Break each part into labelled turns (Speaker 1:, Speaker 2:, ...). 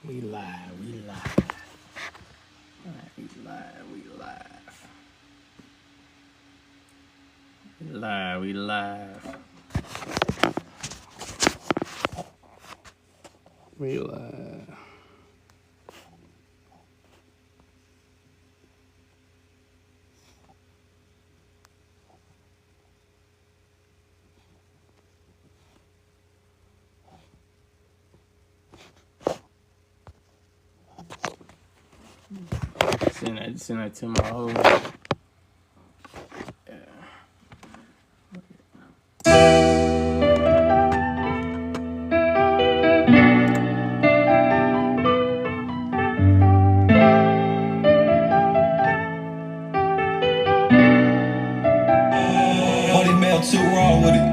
Speaker 1: We live, we live. We live, we live. We live, we live. We live. Send that to my whole.
Speaker 2: Money mail too raw with it.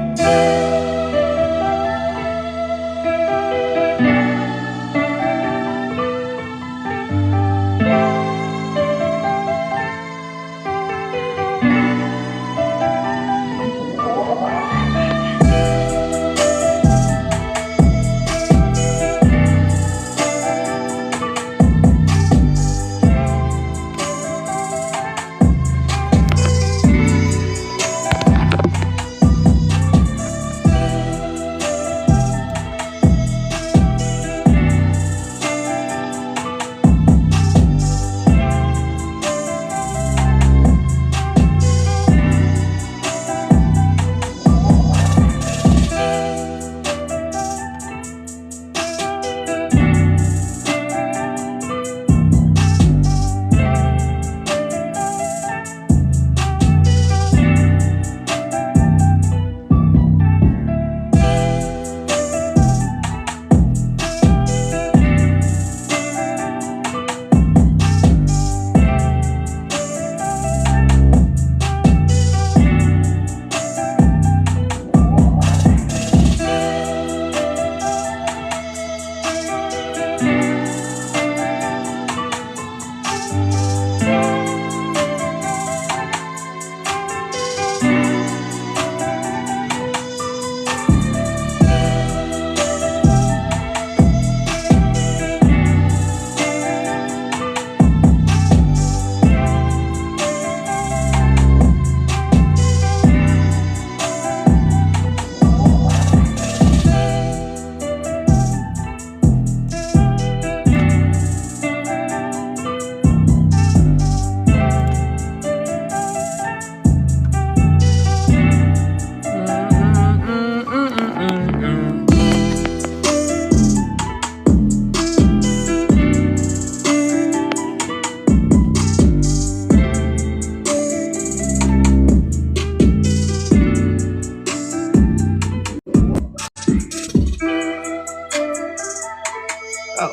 Speaker 1: Oh,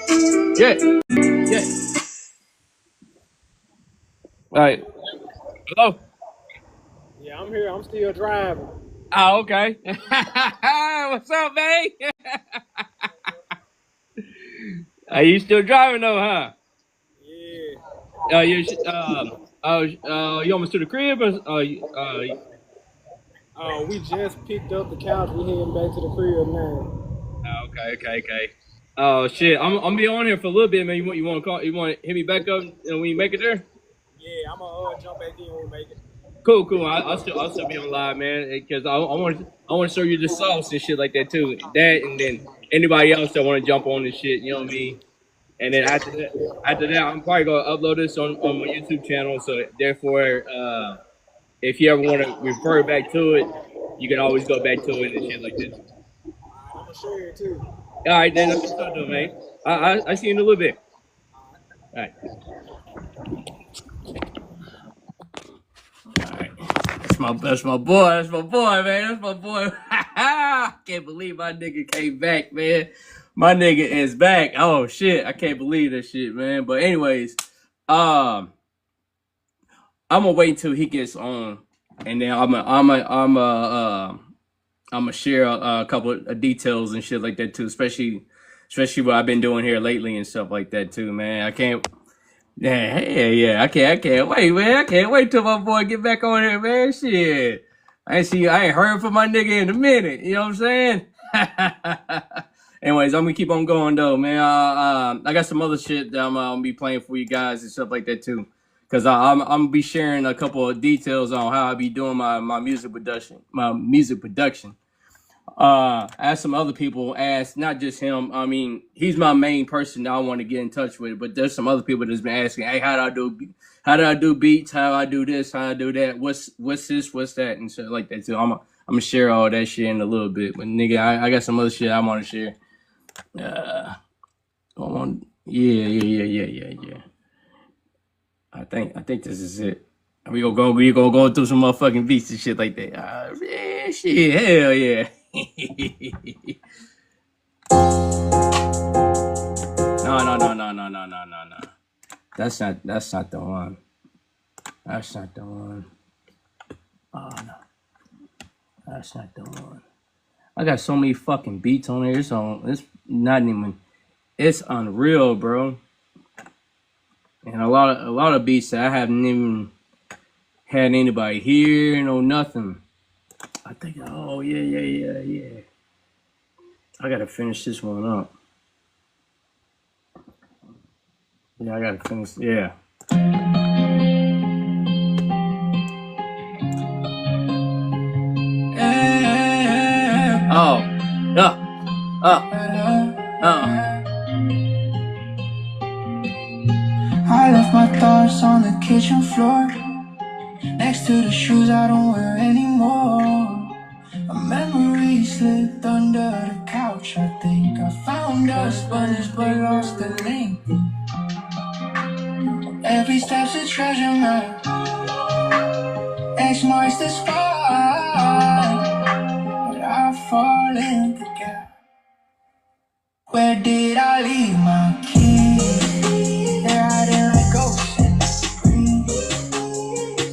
Speaker 1: yeah, yeah. All right. Hello.
Speaker 3: Yeah, I'm here. I'm still driving.
Speaker 1: Oh, okay. What's up, man? Are you still driving though, huh?
Speaker 3: Yeah.
Speaker 1: You almost to the crib, or
Speaker 3: We just picked up the couch. We heading back to the crib now.
Speaker 1: okay. Oh shit, I'm be on here for a little bit, man. You want to call? You want to hit me back up when you make it there?
Speaker 3: Yeah, I'm gonna jump back in when we make it.
Speaker 1: Cool. I'll still be on live, man, because I want to show you the sauce and shit like that too. That and then anybody else that want to jump on this shit, you know what I mean? And then after that, I'm probably gonna upload this on my YouTube channel. So therefore, if you ever want to refer back to it, you can always go back to it and shit like this.
Speaker 3: Alright, I'm gonna share it too.
Speaker 1: All right, then that's what's up, though, man. I see you in a little bit. All right. That's my boy. That's my boy, man. That's my boy. I can't believe my nigga came back, man. My nigga is back. Oh shit. I can't believe that shit, man. But anyways, I'm gonna wait until he gets on, and then I'm gonna share a couple of details and shit like that too, especially what I've been doing here lately and stuff like that too, man. I can't. Yeah. I can't wait, man. I can't wait till my boy get back on here, man. Shit. I ain't heard from my nigga in a minute. You know what I'm saying? Anyways, I'm gonna keep on going though, man. I got some other shit that I'm gonna be playing for you guys and stuff like that too. Cause I'm gonna be sharing a couple of details on how I be doing my music production. I had some other people ask, not just him. I mean, he's my main person that I want to get in touch with. But there's some other people that's been asking, hey, how do I do beats? How do I do this? How do I do that? What's this? What's that? And shit like that too. I'm gonna share all that shit in a little bit. But nigga, I got some other shit I want to share. Yeah. I think this is it. We gonna go through some motherfucking beats and shit like that. Yeah, shit, hell yeah. No. That's not the one. That's not the one. Oh no. That's not the one. I got so many fucking beats on there. It's not even. It's unreal, bro. And a lot of beats that I haven't even had anybody hear, no nothing. I think, oh yeah. I gotta finish this one up. Yeah, I gotta finish. Yeah. Oh.
Speaker 4: I left my thoughts on the kitchen floor, next to the shoes I don't wear anymore. A memory slipped under the couch. I think I found us, but lost the link. Every step's a treasure map. X marks the spot, but I fall in the gap. Where did I leave my keys? They're hiding like ghosts in the breeze.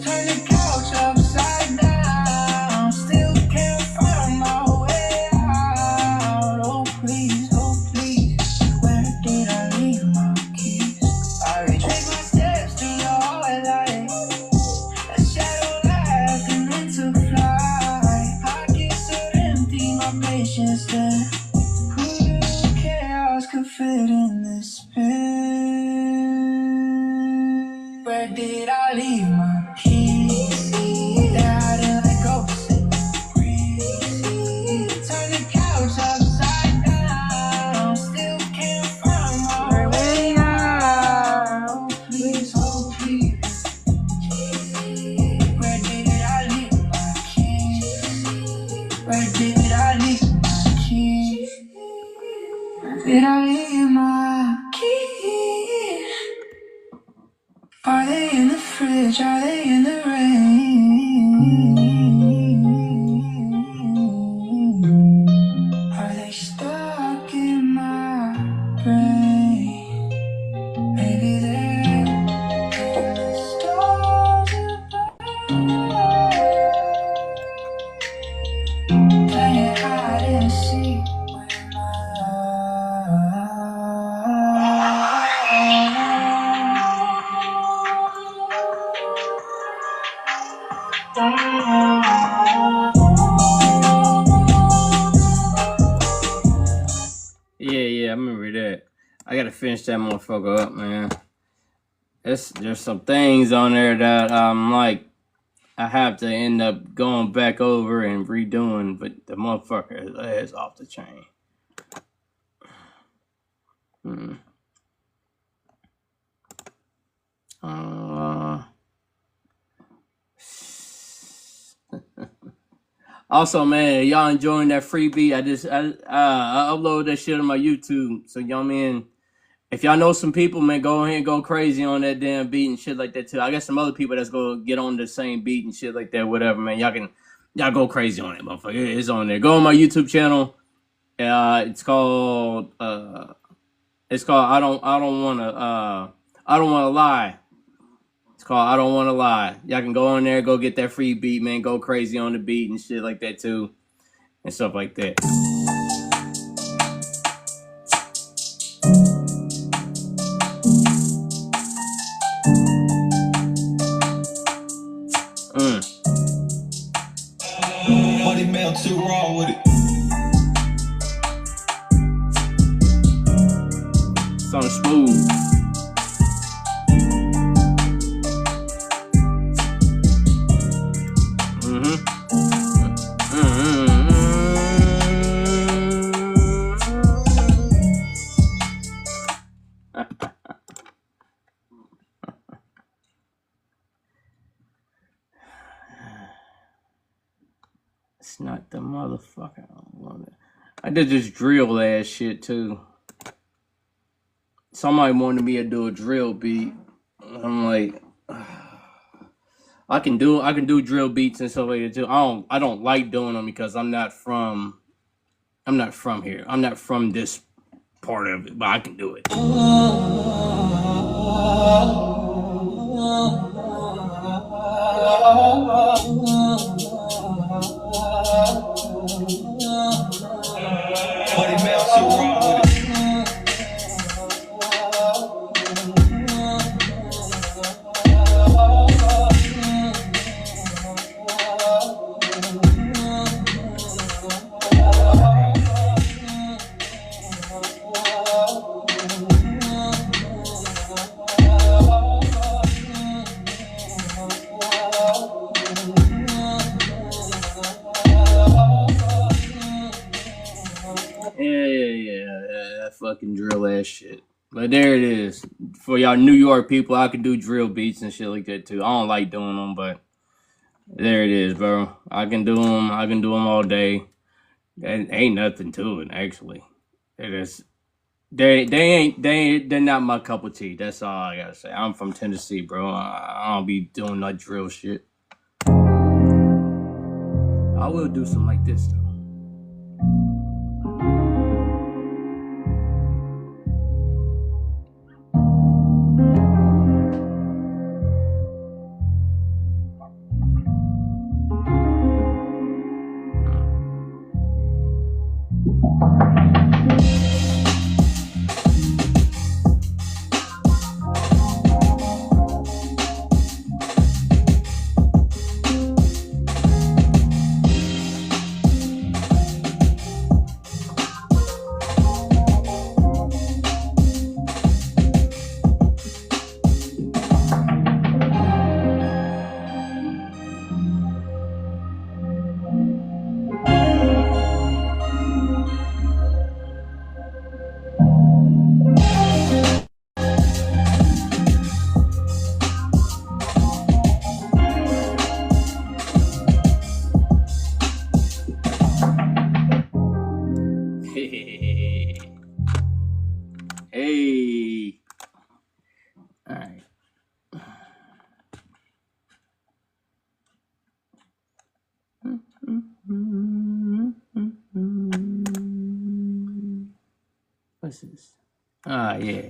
Speaker 4: Turn the couch upside down, still can't find my way out. Oh please, where did I leave my keys? I retrace my steps through the hallway, a shadow laughed and then took flight. Pockets are empty, my patience then. Could fit in this bin. Where did I leave my keys? They're hiding like ghosts in the breeze. Turn the couch upside down, still can't find my way out. Oh please, where did I leave my keys? Where did I leave my keys? Did I leave my keys? Are they in the fridge? Are they in the rain? Are they stuck in my brain? Maybe they're in the stars above, playing hide and seek.
Speaker 1: Yeah, I remember that. I gotta finish that motherfucker up, man. There's some things on there that like I have to end up going back over and redoing, but the motherfucker is off the chain. Also, man, y'all enjoying that free beat? I upload that shit on my YouTube. So y'all, man, if y'all know some people, man, go ahead and go crazy on that damn beat and shit like that too. I got some other people that's gonna get on the same beat and shit like that, whatever, man. Y'all go crazy on it, motherfucker. It's on there. Go on my YouTube channel. It's called I don't wanna lie. It's called I Don't Wanna Lie. Y'all can go on there, go get that free beat, man. Go crazy on the beat and shit like that too, and stuff like that.
Speaker 2: Money mail too raw with it.
Speaker 1: Something smooth. It's not the motherfucker. I did this drill ass shit too. Somebody wanted me to do a drill beat. I'm like, I can do drill beats and stuff like that too. I don't like doing them because I'm not from here. I'm not from this part of it, but I can do it.
Speaker 2: Buddy Mel too raw with it.
Speaker 1: That fucking drill ass shit. But there it is. For y'all New York people, I can do drill beats and shit like that too. I don't like doing them, but there it is, bro. I can do them. I can do them all day. There ain't nothing to it, actually. It is. They're not my cup of tea. That's all I gotta say. I'm from Tennessee, bro. I don't be doing that drill shit. I will do something like this though. Hey. All right. What's this? Ah, yeah.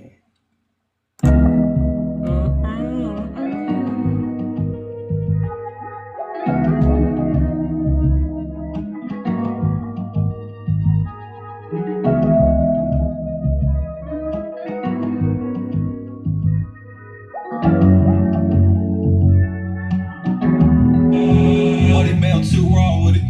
Speaker 2: Buddy Mel too raw with it.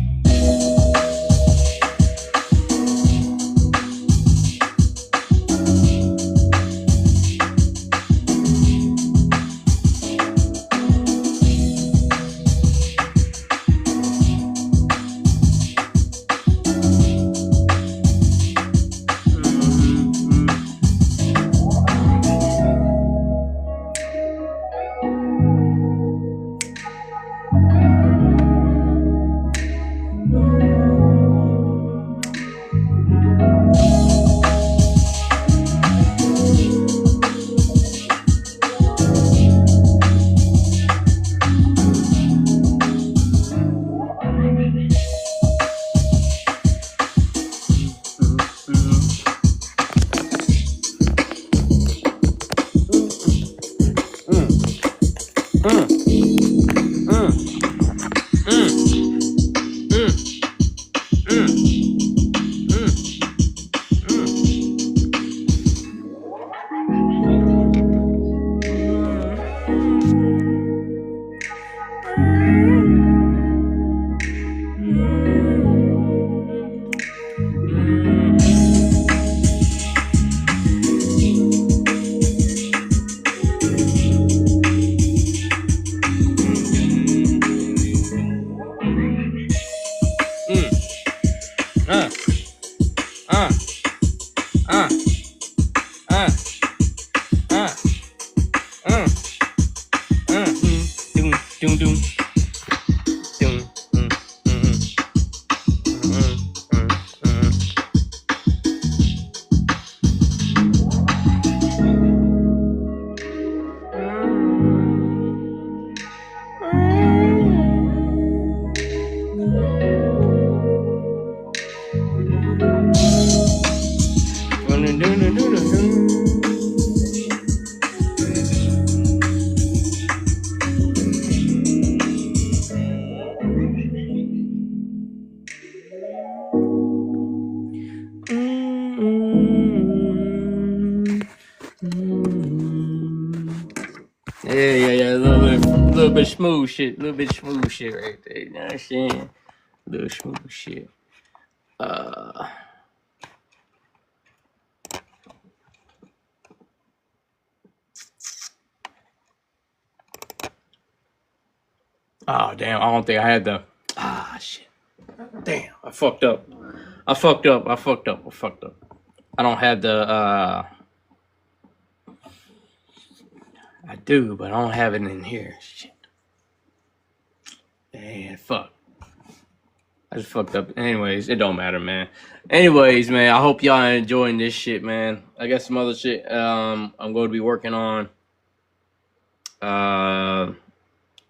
Speaker 1: Uh, uh, uh, uh, uh, doom, doom, doom, doom, Yeah. A little bit smooth shit. A little bit smooth shit right there. You know what I'm saying? A little smooth shit. Oh damn! I don't think I had the. Shit. Damn! I fucked up. I don't have the. I do, but I don't have it in here. Shit. Man, fuck. I just fucked up. Anyways, it don't matter, man. Anyways, man, I hope y'all are enjoying this shit, man. I got some other shit I'm going to be working on.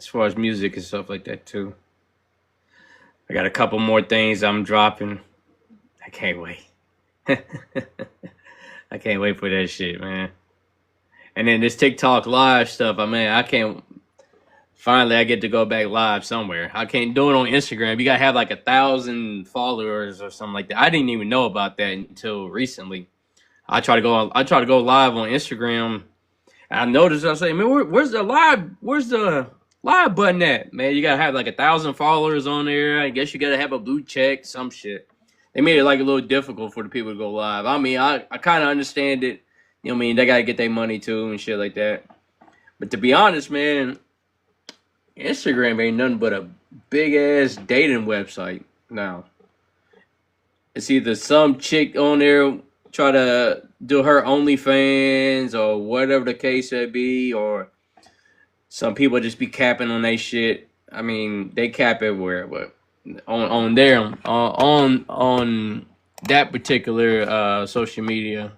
Speaker 1: As far as music and stuff like that too. I got a couple more things I'm dropping. I can't wait. I can't wait for that shit, man. And then this TikTok live stuff, I can't. Finally, I get to go back live somewhere. I can't do it on Instagram. You gotta have like 1,000 followers or something like that. I didn't even know about that until recently. I try to go live on Instagram. And I noticed. I say, man, where's the live button at? Man, you gotta have like 1,000 followers on there. I guess you gotta have a blue check, some shit. They made it like a little difficult for the people to go live. I kind of understand it. You know what I mean? They gotta get their money too and shit like that. But to be honest, man, Instagram ain't nothing but a big ass dating website now. It's either some chick on there try to do her OnlyFans or whatever the case may be, or some people just be capping on they shit. I mean, they cap everywhere, but on that particular social media,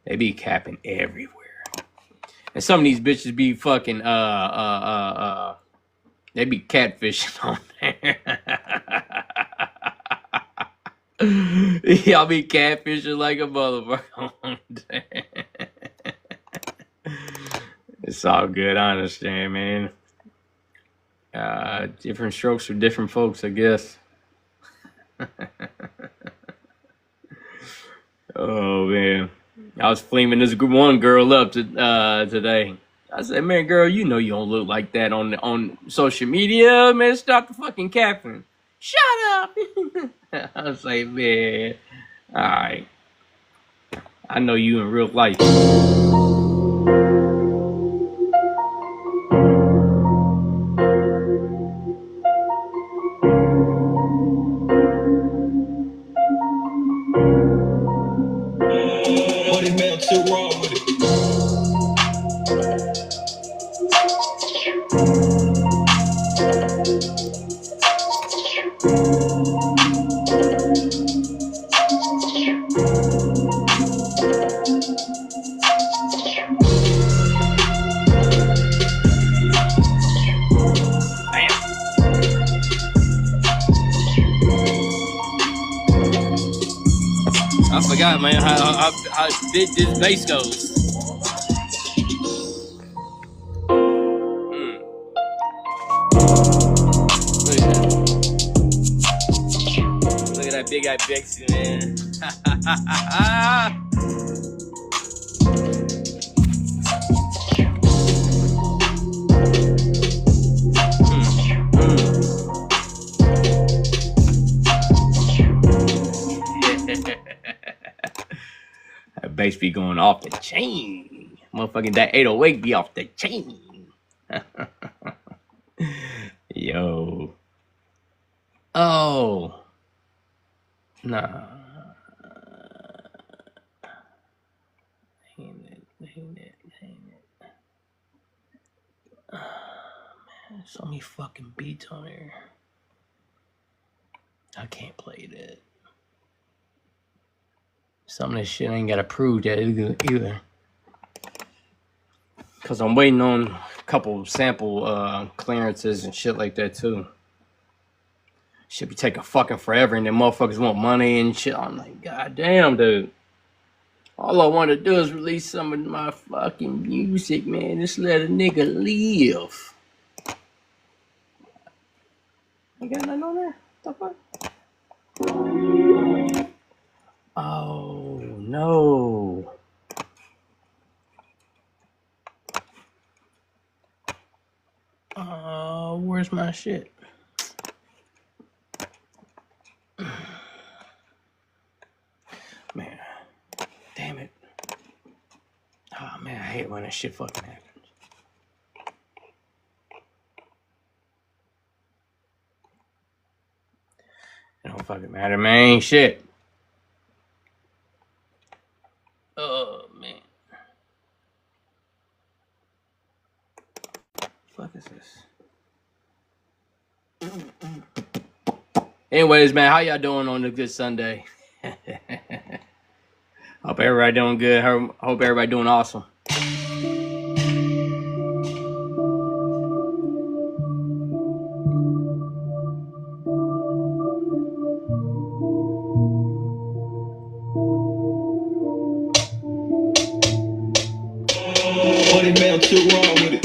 Speaker 1: they be capping everywhere. And some of these bitches be fucking they be catfishing on there. Y'all be catfishing like a motherfucker on there. It's all good, I understand, man. Different strokes for different folks, I guess. Oh man, I was flaming this one girl up today. I said, man, girl, you know you don't look like that on social media, man. Stop the fucking capping. Shut up. I was like, man, all right. I know you in real life.
Speaker 2: What is man too wrong with it?
Speaker 1: I forgot, man, how big this bass goes. Look at that big eye Bixie, man. That bass be going off the chain. Motherfucking that 808 be off the chain. Yo. Oh. Nah. Ain't it. Man, so many fucking beats on here. I can't play that. Some of this shit ain't got approved yet either. Cause I'm waiting on a couple sample clearances and shit like that too. Should be taking fucking forever, and then motherfuckers want money and shit. I'm like, god damn, dude. All I want to do is release some of my fucking music, man. Just let a nigga live. I got nothing on there? What the fuck? Oh, no. Where's my shit? Man. Damn it. Oh, man, I hate when that shit fucking happens. It don't fucking matter, man. Shit. Oh, man. What the fuck is this? Anyways, man, how y'all doing on a good Sunday? Hope everybody doing good. Hope everybody doing awesome.
Speaker 2: Money man, too raw with it.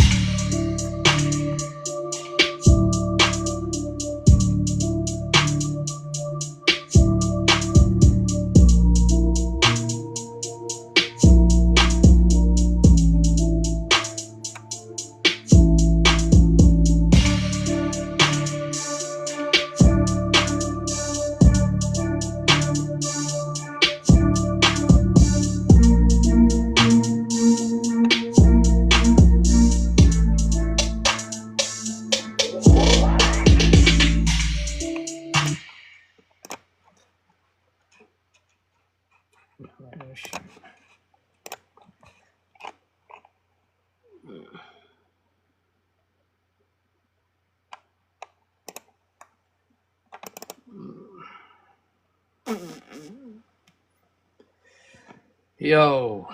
Speaker 2: Yo.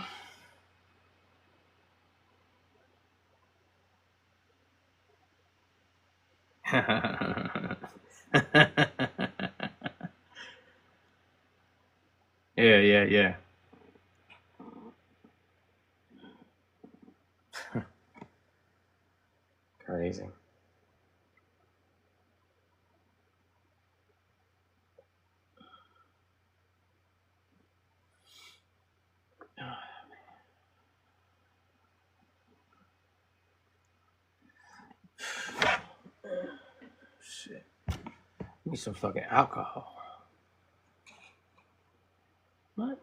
Speaker 2: Yeah. Crazy. Shit. Need some fucking alcohol. What?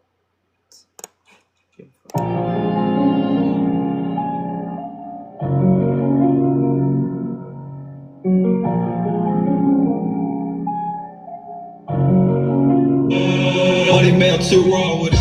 Speaker 2: Money man, too raw with it.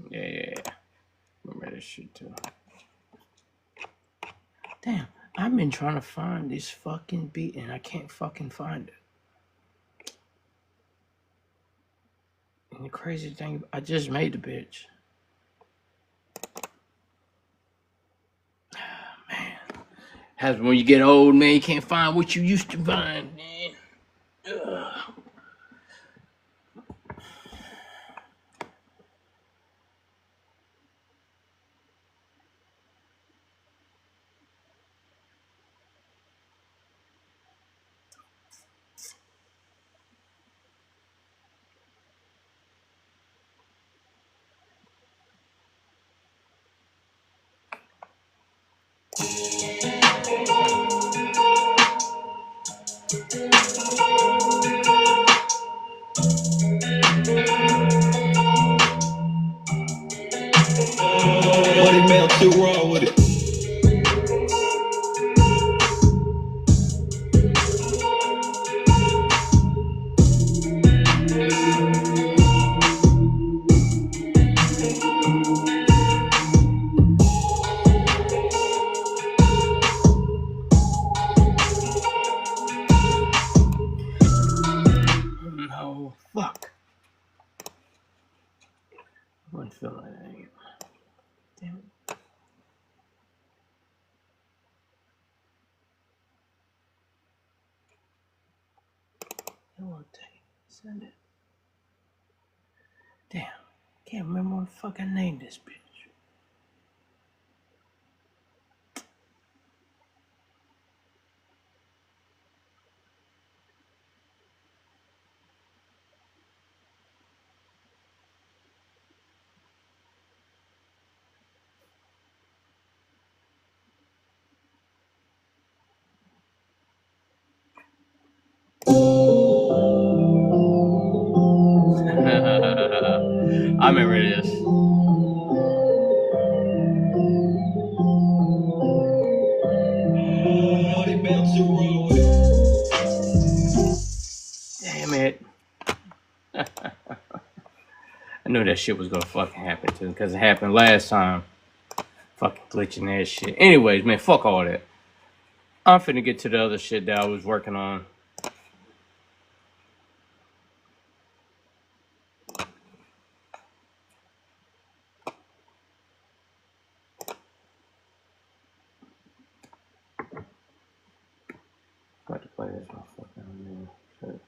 Speaker 1: Yeah. Remember this shit too. Damn, I've been trying to find this fucking beat and I can't fucking find it. And the crazy thing, I just made the bitch. Man. Happens when you get old, man, you can't find what you used to find, man. Ugh.
Speaker 2: Send it. Damn. Can't remember what fucking name this bitch. I remember this. Damn it. I knew that shit was gonna fucking happen too, because it happened last time. Fucking glitching that shit. Anyways, man, fuck all that. I'm finna get to the other shit that I was working on. About to play this motherfucker. Shit.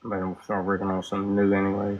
Speaker 2: I'm about to start working on something new anyways.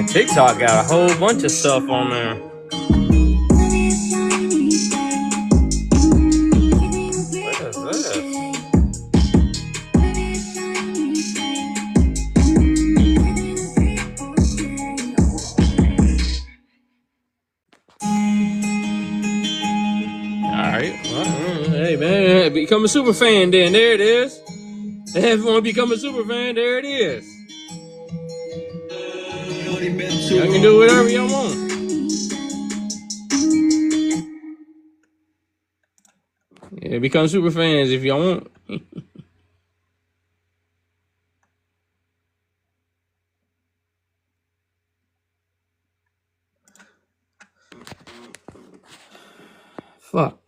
Speaker 2: TikTok got a whole bunch of stuff on there. What is this? Alright. Well, hey man, become a super fan then. There it is. If you want to become a super fan, there it is. Y'all can do whatever y'all want. Yeah, become super fans if y'all want. Fuck.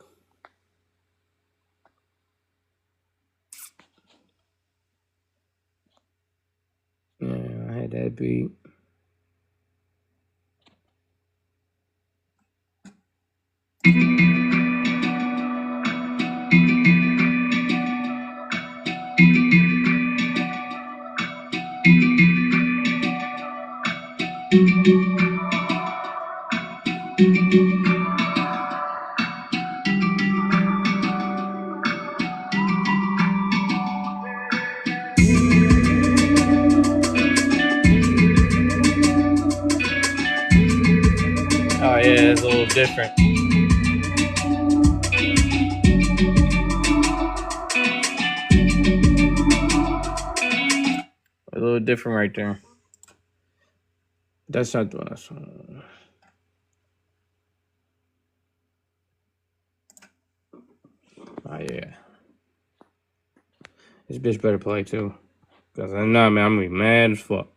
Speaker 2: Yeah, I had that beat. yeah, it's a little different. A little different right there. That's not the one. Oh yeah. This bitch better play too. Cause I know, man, I'm gonna be mad as fuck.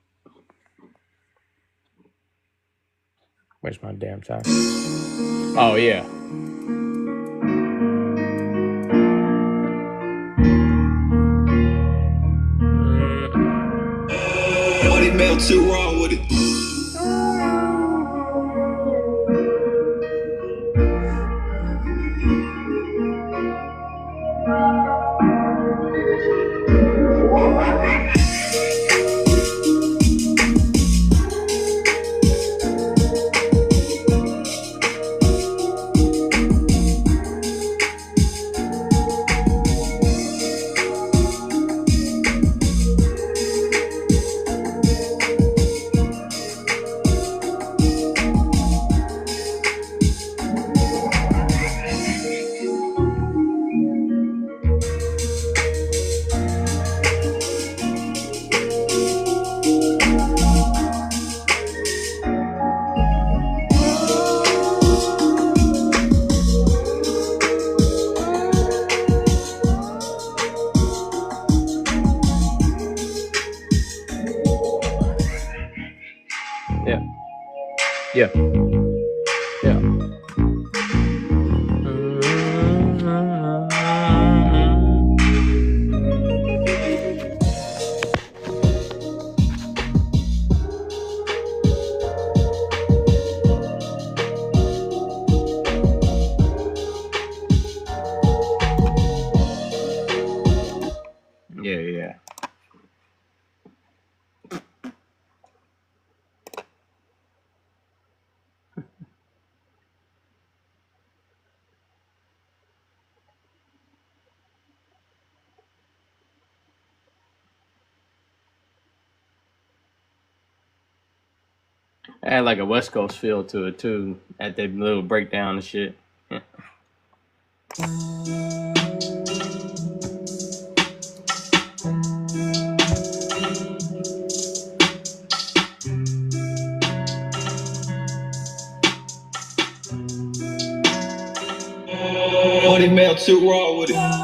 Speaker 2: Where's my damn time? Oh yeah.
Speaker 4: What it melt too wrong with it.
Speaker 2: Yeah. Yeah. Yeah. Yeah, yeah. I had like a West Coast feel to it too, at that little breakdown and shit. Yeah.
Speaker 4: What it melt too wrong with it.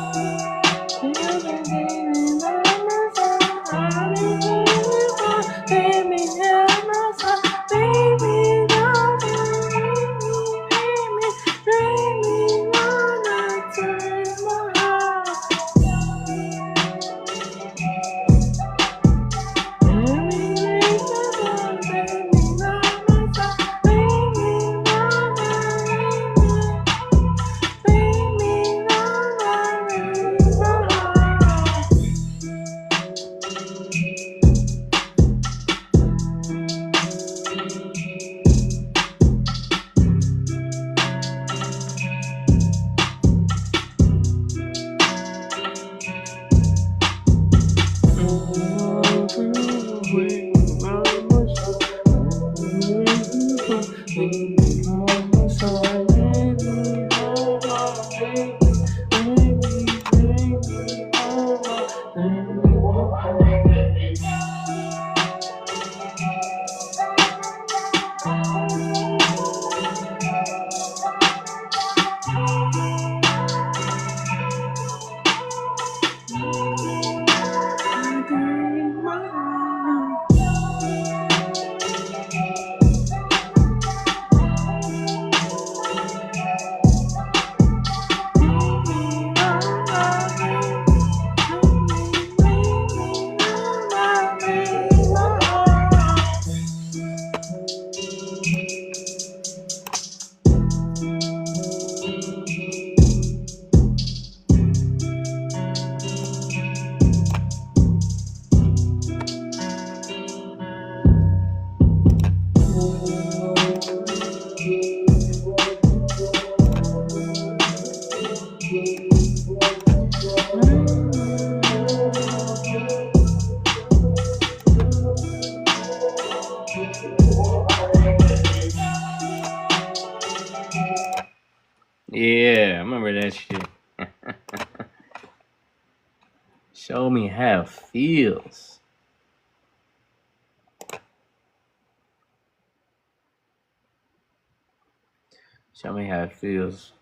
Speaker 2: remember that shit. Show me how it feels. Show me how it feels.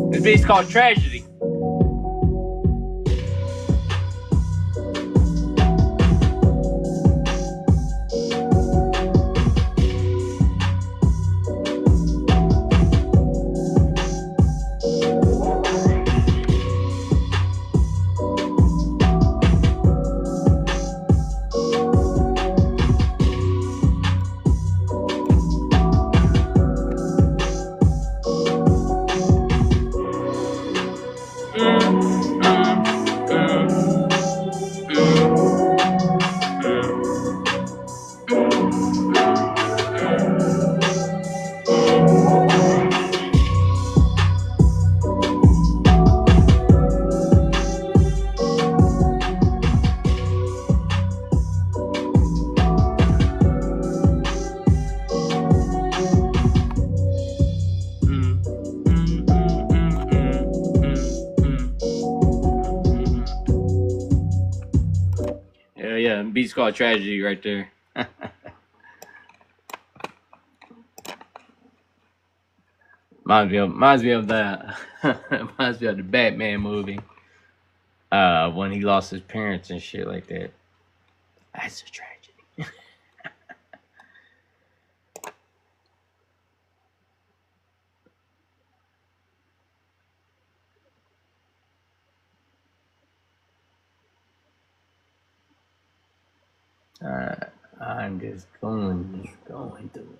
Speaker 2: This beat's called Tragedy. Yeah, beat's called Tragedy right there. Reminds me of that. Reminds me of the Batman movie. When he lost his parents and shit like that. That's a tragedy. I'm just going through.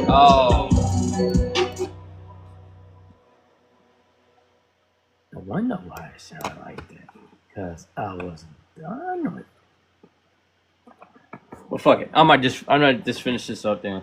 Speaker 2: Oh. I wonder why it sounded like that. Because I wasn't done with it. Well, fuck it. I might just finish this up then.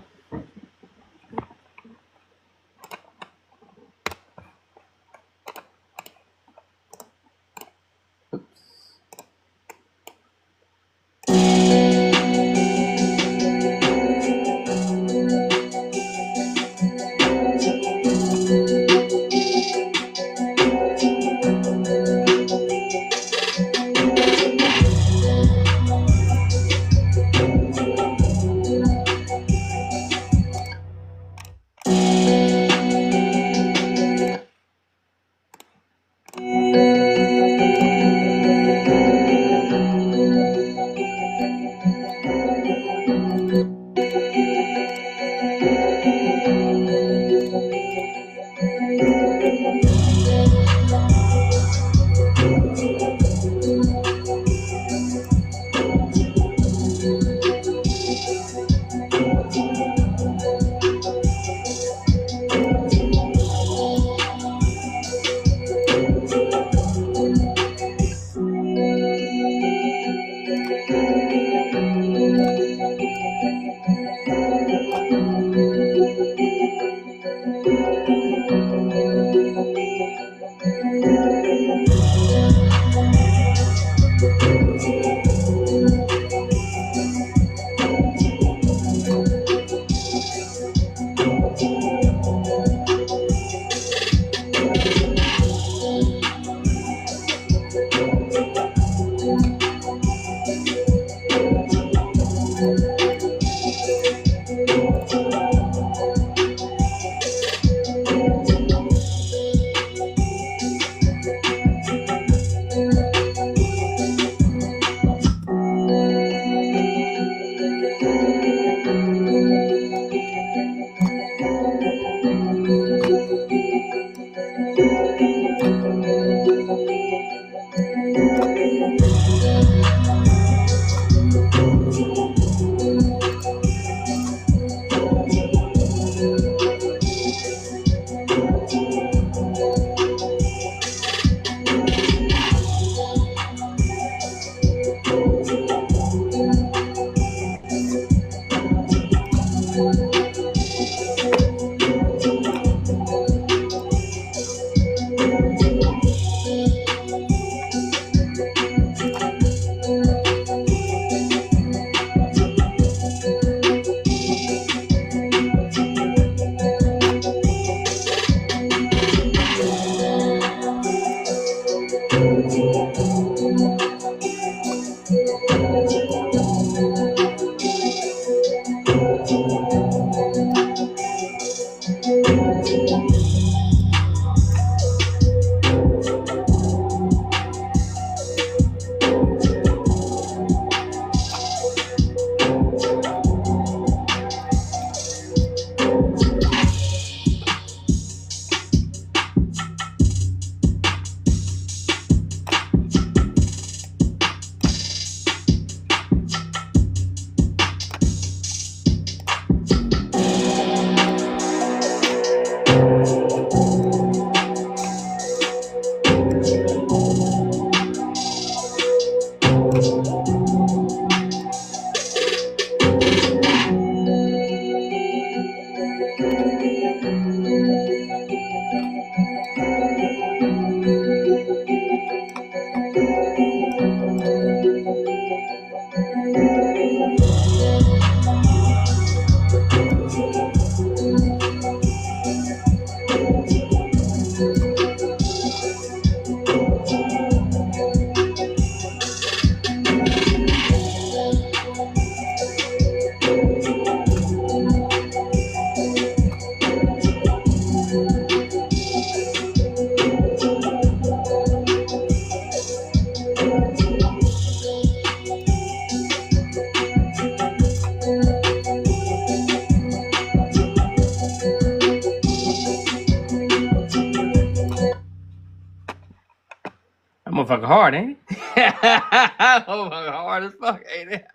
Speaker 2: That motherfucker hard, ain't it? That motherfucker hard as fuck, ain't it?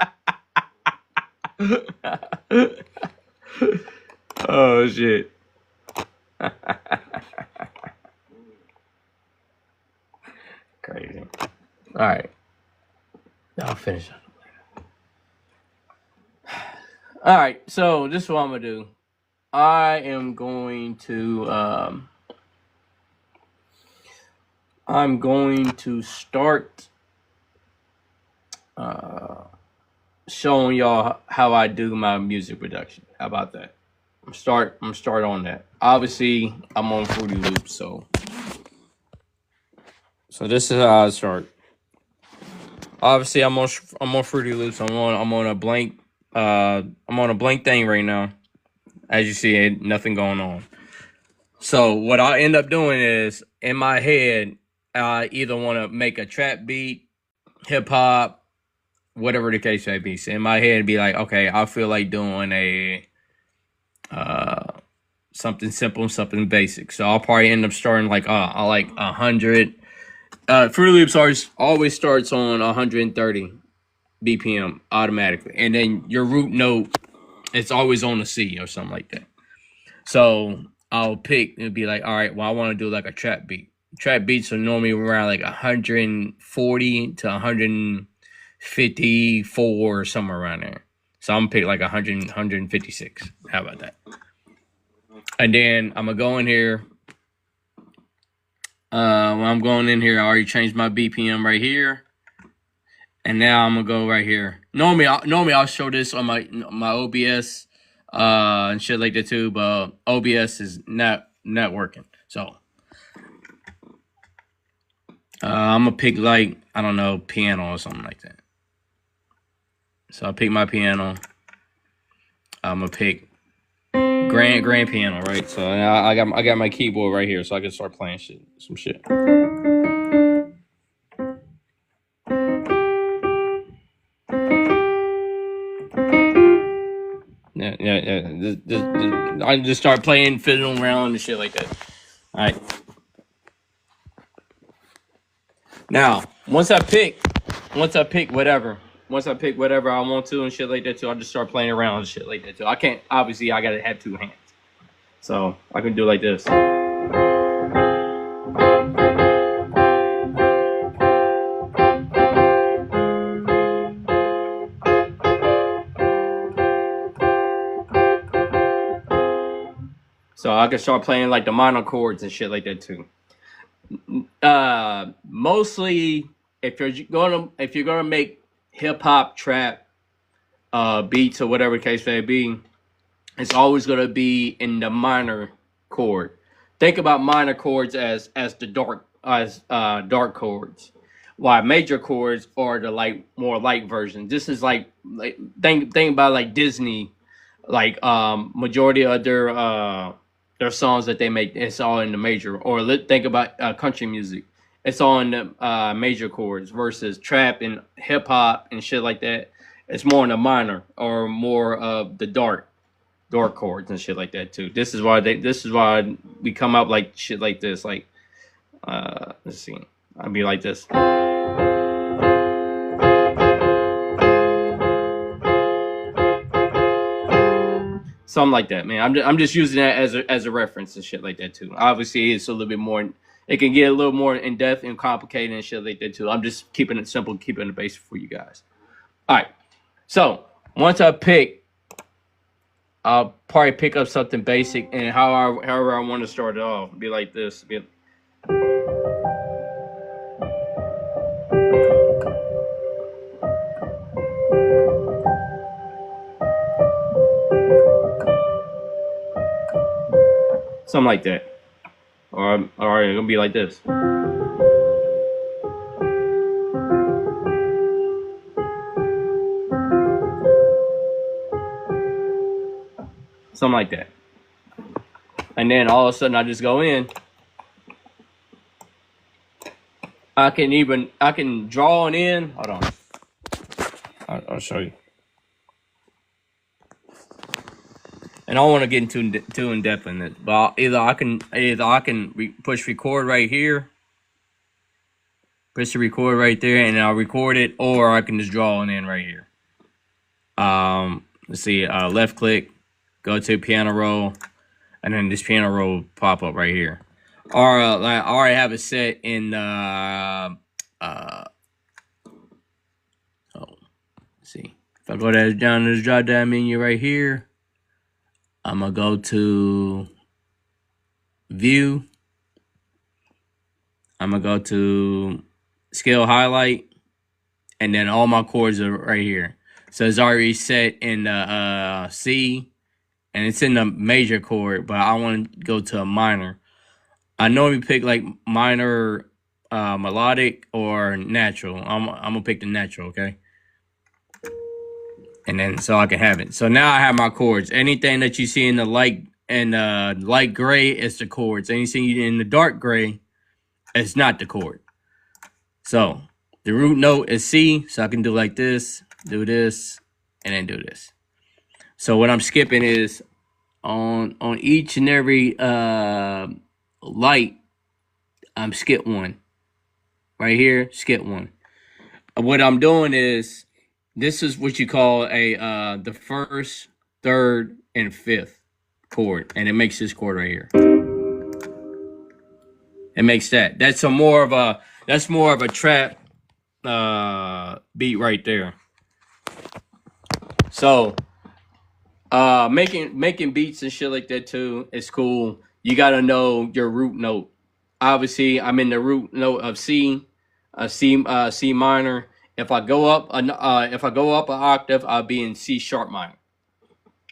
Speaker 2: Oh shit. Crazy. Alright. I'll finish up. Alright, so this is what I'm gonna do. I am going to start showing y'all how I do my music production. How about that? I'm start on that. Obviously, I'm on Fruity Loops, so this is how I start. Obviously, I'm on Fruity Loops. I'm on a blank thing right now. As you see, ain't nothing going on. So what I end up doing is, in my head, I either want to make a trap beat, hip hop, whatever the case may be. So in my head, it'd be like, okay, I feel like doing a something simple, something basic. So I'll probably end up starting like I like 100. Fruity Loops always starts on 130 BPM automatically, and then your root note, it's always on the C or something like that. So I'll pick and be like, all right, well, I want to do like a trap beat. Trap beats are normally around like 140 to 154 or somewhere around there. So I'm gonna pick like 100, 156. How about that? And then I'm gonna go in here. When I'm going in here, I already changed my BPM right here. And now I'm gonna go right here. Normally I'll show this on my OBS and shit like that too, but OBS is not working. So I'm gonna pick like, I don't know, piano or something like that. So I pick my piano. I'm gonna pick grand piano, right? So I got my keyboard right here, so I can start playing some shit. Yeah. I just start playing, fiddling around and shit like that. All right. Now, once I pick whatever I want to and shit like that too, I'll just start playing around and shit like that too. I can't, obviously, I gotta have two hands, so I can do like this. So I can start playing like the minor chords and shit like that too. Mostly if you're gonna make hip hop, trap, beats or whatever the case may be, it's always gonna be in the minor chord. Think about minor chords as the dark chords, while major chords are the more light version. This is like think about like Disney, like majority of their songs that they make, it's all in the major. Or think about country music, it's all in the major chords, versus trap and hip hop and shit like that, it's more in the minor or more of the dark chords and shit like that too. This is why we come up like shit like this. Like let's see, I'd be like this. Something like that, man. I'm just using that as a reference and shit like that too. Obviously, it's a little bit more. It can get a little more in depth and complicated and shit like that too. I'm just keeping it simple, keeping it basic for you guys. All right. So once I pick, I'll probably pick up something basic, and however I want to start it off, be like this. Something like that. Or it's gonna be like this. Something like that. And then all of a sudden I just go in. I can draw it in. Hold on. I'll show you. And I don't want to get too in depth in it, but either I can push record right here, push the record right there, and I'll record it, or I can just draw it in right here. Let's see, left click, go to piano roll, and then this piano roll will pop up right here. Or I already have it set in. Let's see, if I go down to this drop down menu right here. I'm going to go to view. I'm going to go to scale highlight. And then all my chords are right here. So it's already set in the C. And it's in the major chord. But I want to go to a minor. I normally pick like minor melodic or natural. I'm going to pick the natural, okay? And then so I can have it. So now I have my chords. Anything that you see in the light gray is the chords. Anything in the dark gray, it's not the chord. So the root note is C. So I can do like this, do this, and then do this. So what I'm skipping is on each and every light, I'm skip one. Right here, skip one. What I'm doing is, this is what you call the first, third, and fifth chord, and it makes this chord right here. It makes that. That's more of a trap beat right there. So Making beats and shit like that too is cool. You gotta know your root note. Obviously, I'm in the root note of C, C minor. If I go up an octave, I'll be in C sharp minor.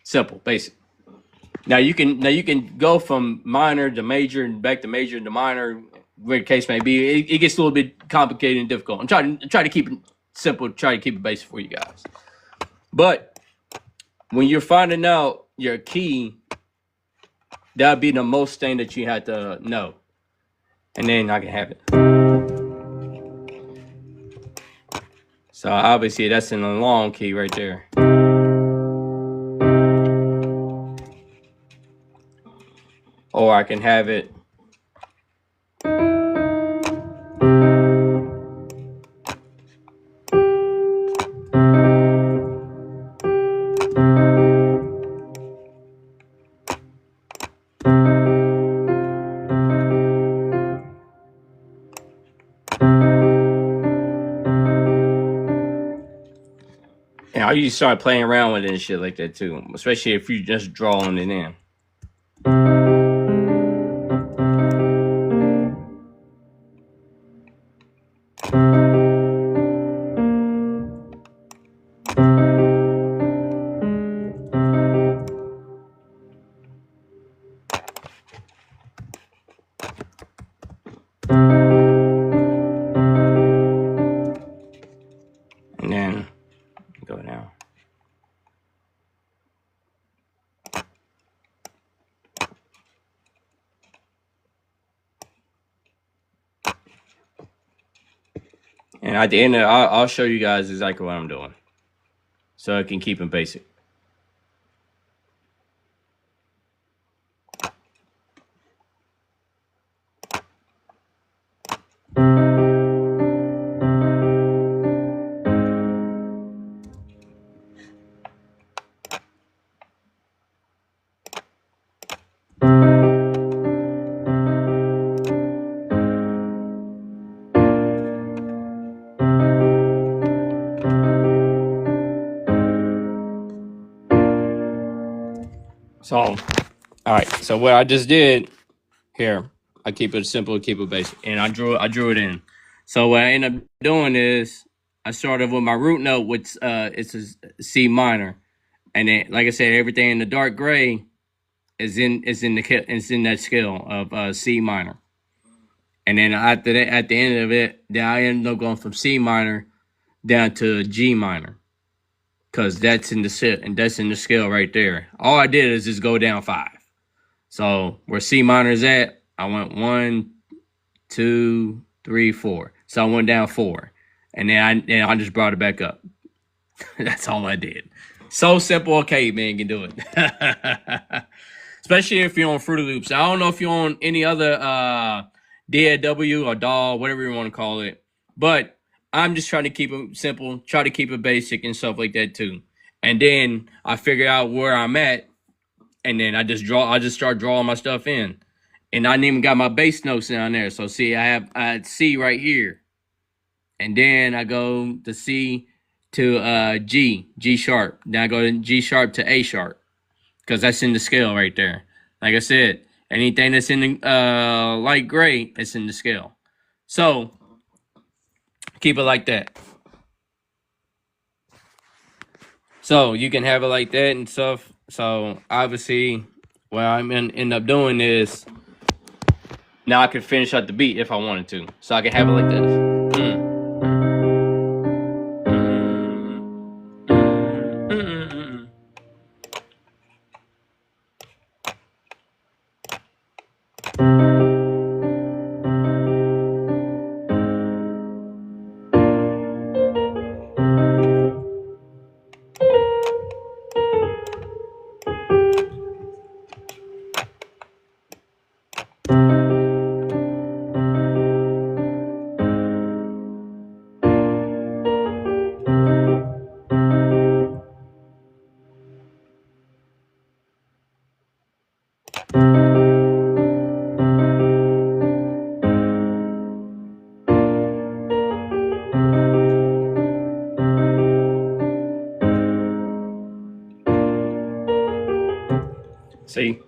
Speaker 2: Simple, basic. Now you can go from minor to major and back to major to minor, where the case may be. It gets a little bit complicated and difficult. I'm trying to keep it simple, try to keep it basic for you guys. But when you're finding out your key, that'd be the most thing that you have to know. And then I can have it. So obviously that's in the long key right there. Or I can have it and I usually start playing around with it and shit like that too. Especially if you just drawing it in. And then go down. And at the end, I'll show you guys exactly what I'm doing, so I can keep it basic. So, all right. So what I just did here, I keep it simple, keep it basic, and I drew it in. So what I end up doing is I started with my root note, which it's a C minor, and then like I said, everything in the dark gray is in that scale of C minor, and then after that, at the end of it, then I ended up going from C minor down to G minor. Cause that's in the scale right there. All I did is just go down 5. So where C minor is at, I went 1, 2, 3, 4. So I went down 4, and then I just brought it back up. That's all I did. So simple, a caveman can do it. Especially if you're on Fruity Loops. I don't know if you're on any other DAW or DAW, whatever you want to call it, but I'm just trying to keep it simple, try to keep it basic and stuff like that too. And then I figure out where I'm at, and then I just start drawing my stuff in. And I ain't even got my bass notes down there. So see, I had C right here. And then I go to C to G sharp. Then I go to G sharp to A sharp. Because that's in the scale right there. Like I said, anything that's in the light gray, it's in the scale. So keep it like that. So you can have it like that and stuff. So obviously, what I'm end up doing is now I can finish out the beat if I wanted to. So I can have it like this.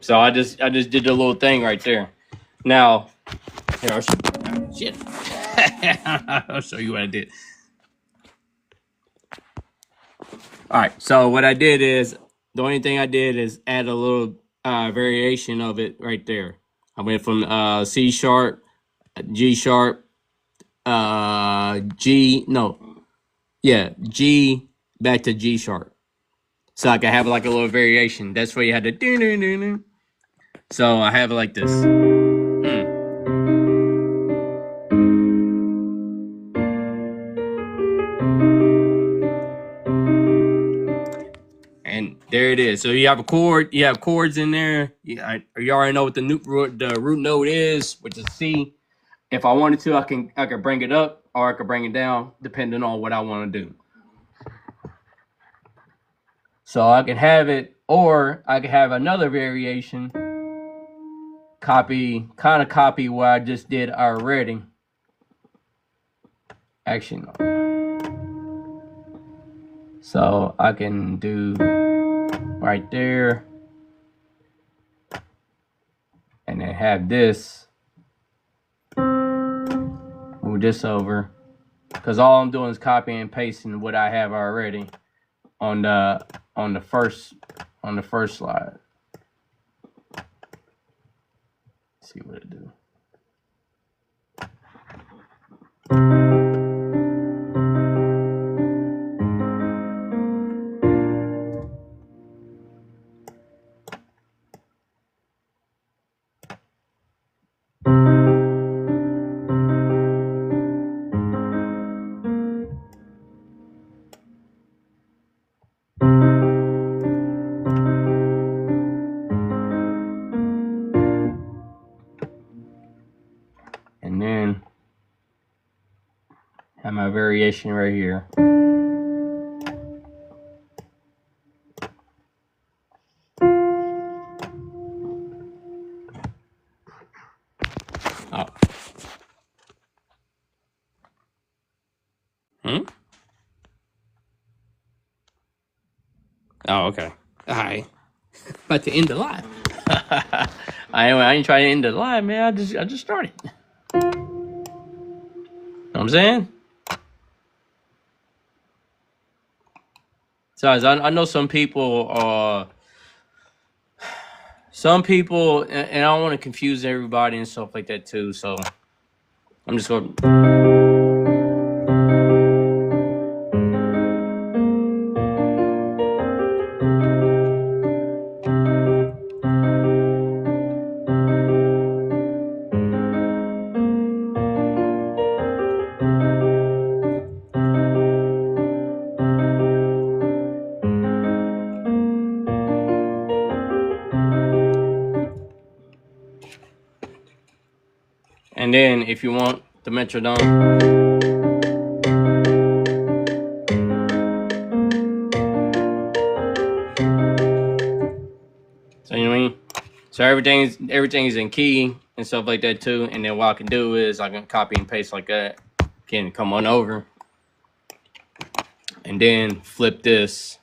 Speaker 2: So I just did the little thing right there. Now, here I'll show shit. I'll show you what I did. All right. So what I did is the only thing I did is add a little variation of it right there. I went from C sharp, G sharp, G back to G sharp. So I can have like a little variation. That's where you had to do. So I have it like this. And there it is. So you have a chord. You have chords in there. You already know what the root note is, which is C. If I wanted to, I can bring it up or I can bring it down, depending on what I want to do. So I can have it, or I can have another variation. Copy what I just did already. Actually, no. So I can do right there, and then have this. Move this over, because all I'm doing is copying and pasting what I have already on the first slide. Let's see what it do. And then have my variation right here. Oh. Oh, okay. All right. About to end the live. I ain't trying to end the live, man. I just started. Know what I'm saying? So I know some people, and I don't want to confuse everybody and stuff like that too. So I'm just going. And then if you want the metronome, so you know what I mean? So everything's in key and stuff like that too. And then what I can do is I can copy and paste like that. Can come on over and then flip this.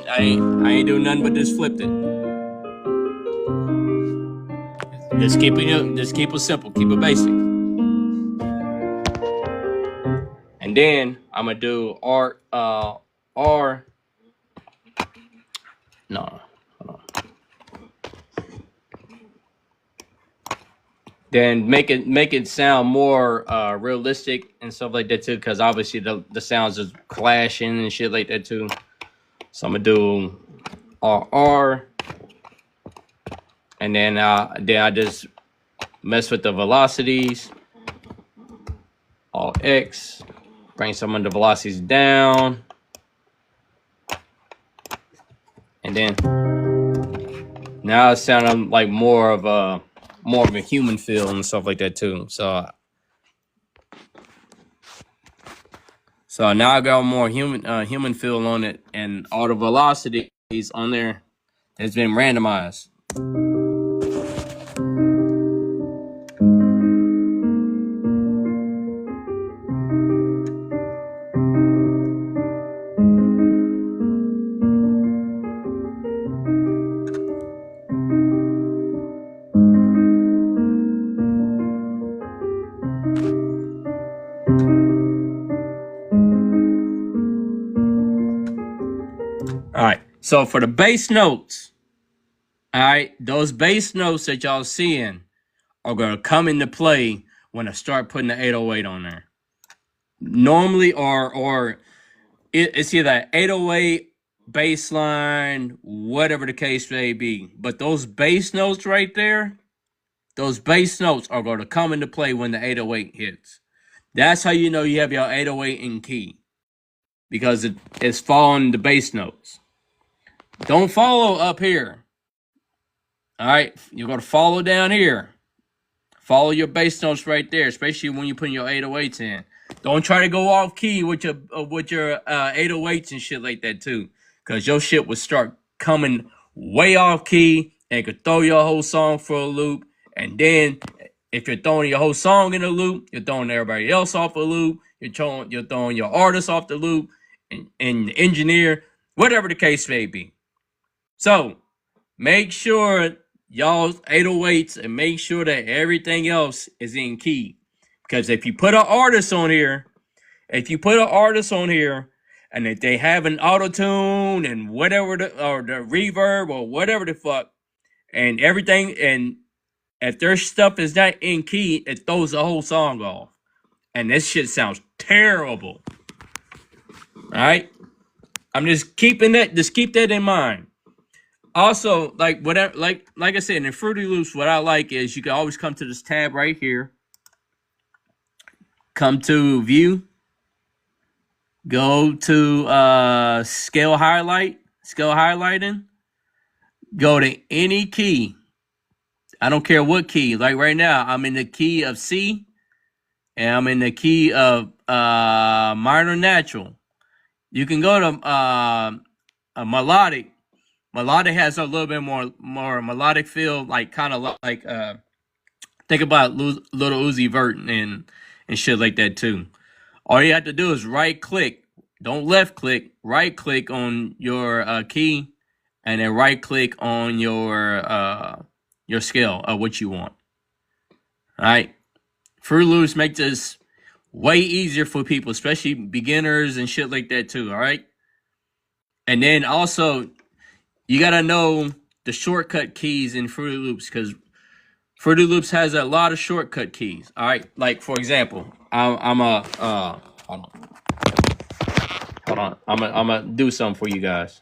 Speaker 2: I ain't do nothing but just flipped it. Just keep it simple, keep it basic. And then I'm gonna do R. No, hold on. Then make it sound more realistic and stuff like that too, because obviously the sounds is clashing and shit like that too. So I'm gonna do R, And then I just mess with the velocities. Alt X, bring some of the velocities down. And then now it's sounding like more of a human feel and stuff like that too. So now I got more human feel on it, and all the velocities on there has been randomized. All right, so for the bass notes, all right, those bass notes that y'all seeing are gonna come into play when I start putting the 808 on there. Normally, or it's either 808, bass line, whatever the case may be. But those bass notes right there, those bass notes are going to come into play when the 808 hits. That's how you know you have your 808 in key, because it's following the bass notes. Don't follow up here. All right, you're going to follow down here. Follow your bass notes right there, especially when you're putting your 808s in. Don't try to go off key with your 808s and shit like that too, because your shit would start coming way off key and could throw your whole song for a loop. And then if you're throwing your whole song in a loop, you're throwing everybody else off a loop. You're throwing your artist off the loop, and the engineer, whatever the case may be. So make sure y'all's 808s and make sure that everything else is in key. Because if you put an artist on here, and if they have an auto-tune and whatever or the reverb or whatever the fuck, and everything, and if their stuff is not in key, it throws the whole song off. And this shit sounds terrible. Alright? Just keep that in mind. Also, like whatever, like I said, in Fruity Loops, what I like is you can always come to this tab right here. Come to View. Go to Scale Highlighting. Go to any key. I don't care what key. Like right now, I'm in the key of C, and I'm in the key of minor natural. You can go to a melodic. Melodic has a little bit more melodic feel, like kind of like think about Little Uzi Vert and shit like that too. All you have to do is right click, don't left click, right click on your key, and then right click on your scale of what you want. All right, Fruity Loops make this way easier for people, especially beginners and shit like that too. All right, and then also you gotta know the shortcut keys in Fruity Loops, because Fruity Loops has a lot of shortcut keys. All right, like for example, I'm gonna do something for you guys,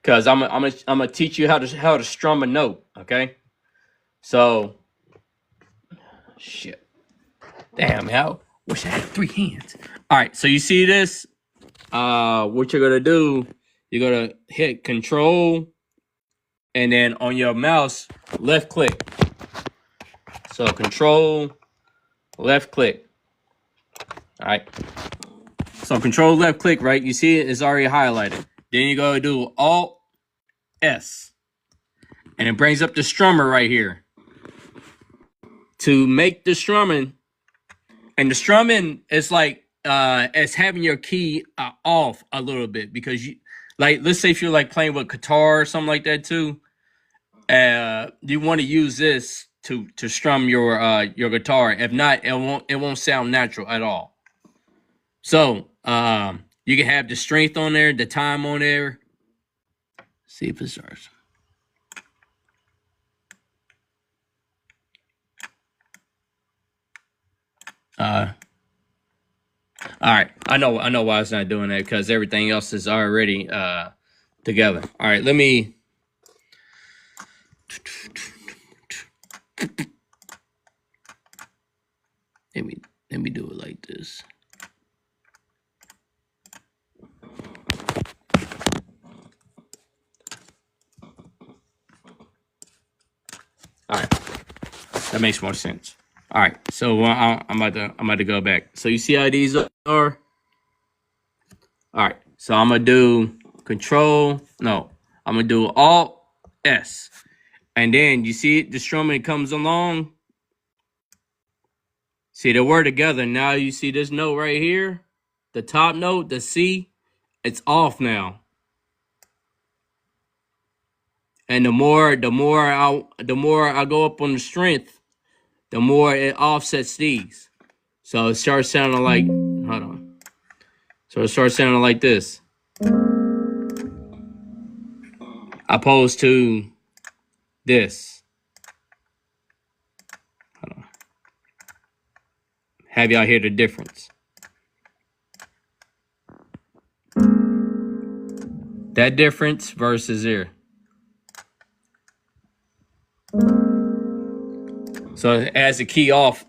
Speaker 2: because I'm gonna teach you how to strum a note. Okay, so shit, damn, how wish I had 3 hands. All right, so you see this? What you're gonna do? You're gonna hit Control, and then on your mouse, left click. So Control, left click. All right. So Control, left click, right? You see it's already highlighted. Then you go do Alt S, and it brings up the strummer right here. To make the strumming, and the strumming is like it's having your key off a little bit, because you. Like, let's say if you're like playing with guitar or something like that too, you want to use this to strum your guitar. If not, it won't sound natural at all. So you can have the strength on there, the time on there. See if it starts. All right, I know why it's not doing that, because everything else is already together. All right, let me me do it like this. All right, that makes more sense. All right, so I'm about to go back. So you see how these are? All right, so I'm gonna do I'm gonna do Alt S, and then you see the strumming comes along. See, they were together. Now you see this note right here, the top note, the C, it's off now. And the more I go up on the strength, the more it offsets these. So it starts sounding like, hold on. So it starts sounding like this. Opposed to this. Hold on. Have y'all hear the difference? That difference versus here. So it has the keys off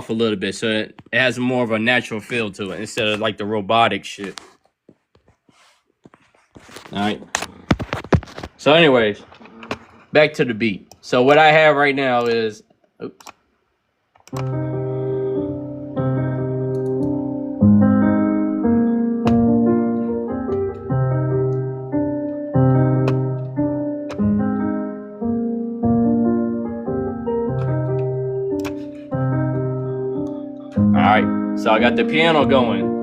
Speaker 2: a little bit, so it has more of a natural feel to it instead of like the robotic shit. All right. So, anyways, back to the beat. So what I have right now is, oops. Alright, so I got the piano going.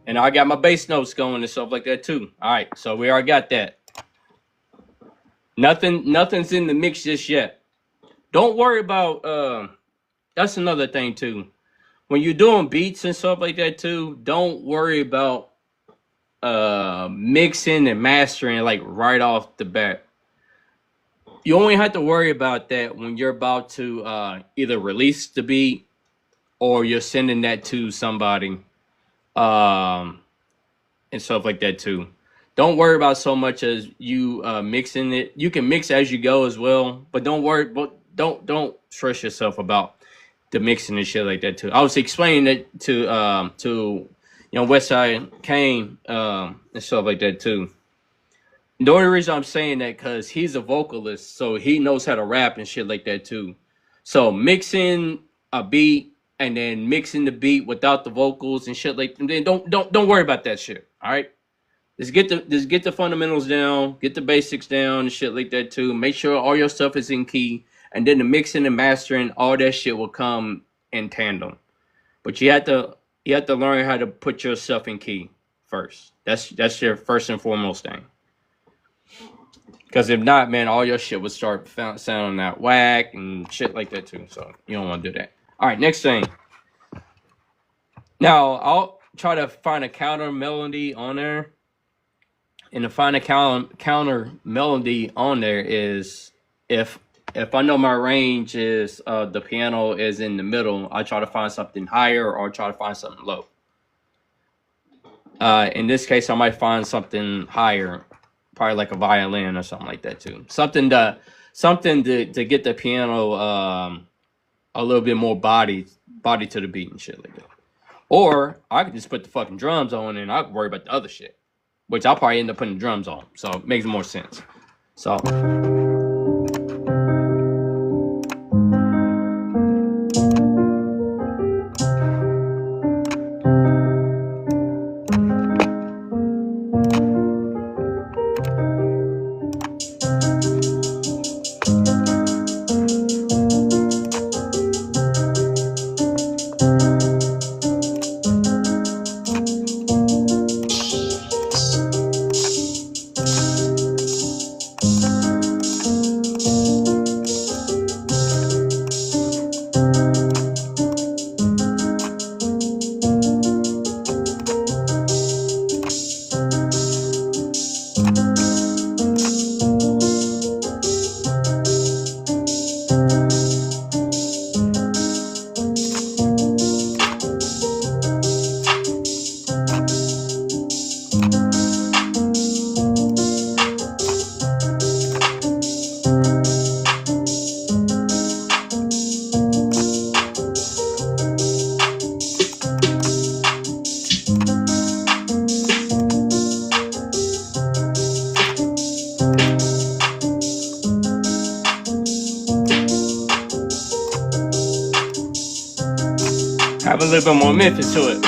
Speaker 2: And I got my bass notes going and stuff like that too. Alright, so we already got that. Nothing's in the mix just yet. Don't worry about that's another thing too. When you're doing beats and stuff like that too, don't worry about mixing and mastering like right off the bat. You only have to worry about that when you're about to either release the beat or you're sending that to somebody and stuff like that too. Don't worry about so much as you mixing it. You can mix as you go as well, but don't stress yourself about the mixing and shit like that too. I was explaining it to Westside Kane and stuff like that too. The only reason I'm saying that because he's a vocalist, so he knows how to rap and shit like that too. So mixing a beat and then mixing the beat without the vocals and shit like, and then don't worry about that shit. All right, just get the fundamentals down, get the basics down and shit like that too. Make sure all your stuff is in key, and then the mixing and mastering, all that shit will come in tandem. But you have to learn how to put yourself in key first. That's your first and foremost thing. Because if not, man, all your shit would start sounding that whack and shit like that too. So you don't want to do that. All right, next thing. Now I'll try to find a counter melody on there. And to find a counter melody on there is if I know my range is the piano is in the middle, I try to find something higher or try to find something low. In this case, I might find something higher. Probably like a violin or something like that too. Something to get the piano a little bit more body to the beat and shit like that. Or I could just put the fucking drums on and I could worry about the other shit, which I'll probably end up putting the drums on. So it makes more sense. So.
Speaker 1: have a little bit more Memphis to it.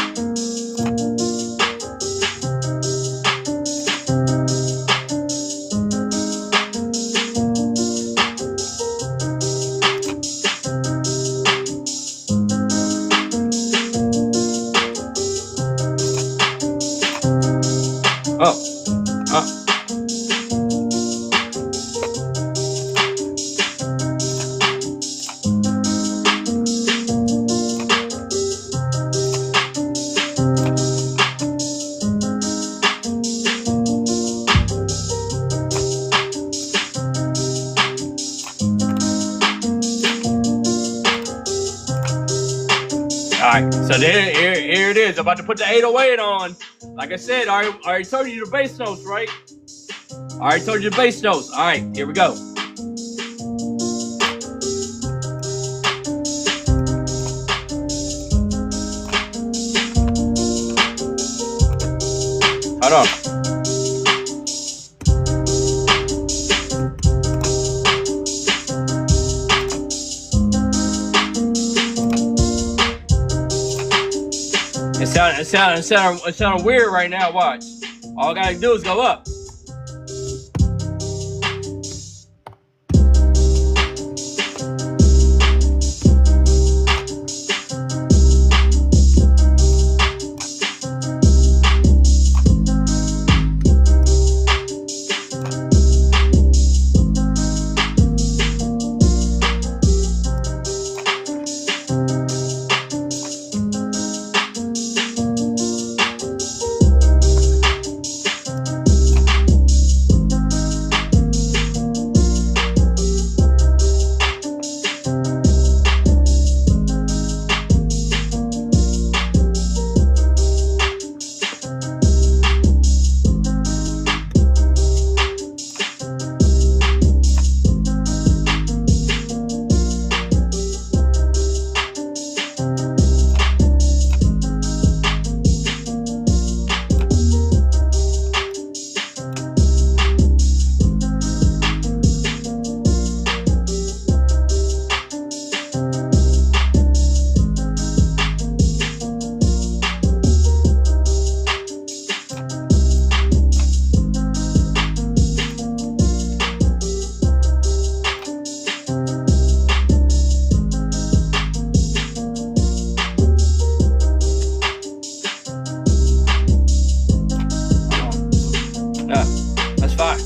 Speaker 1: Alright, so here it is. I'm about to put the 808 on. Like I said, I already told you the bass notes, right? I already told you the bass notes. Alright, here we go. Hold on. It sounded weird right now. Watch. All I gotta do is go up. That's fine.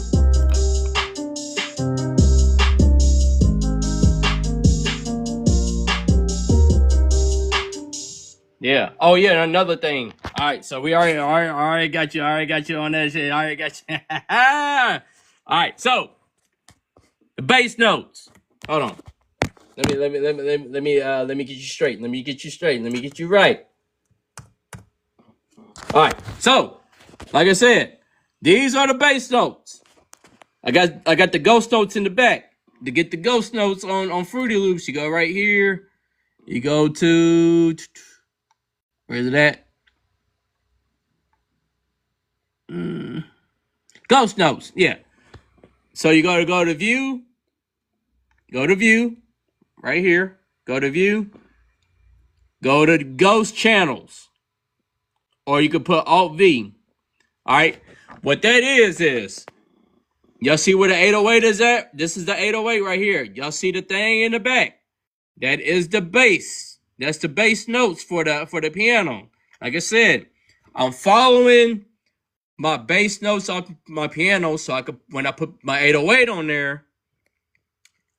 Speaker 1: Yeah. Oh yeah, another thing. All right, so we already got you. Already got you on that shit. Already got you. All right, so the bass notes. Hold on. Let me get you straight. Let me get you straight. Let me get you right. All right. So, like I said, these are the bass notes. I got the ghost notes in the back. To get the ghost notes on Fruity Loops, you go right here. You go to where's it at? Ghost notes. Yeah. So you go to view. Go to view. Right here. Go to view. Go to ghost channels. Or you could put Alt V. Alright. What that is y'all see where the 808 is at? This is the 808 right here. Y'all see the thing in the back? That is the bass. That's the bass notes for the piano. Like I said, I'm following my bass notes on my piano so I could, when I put my 808 on there,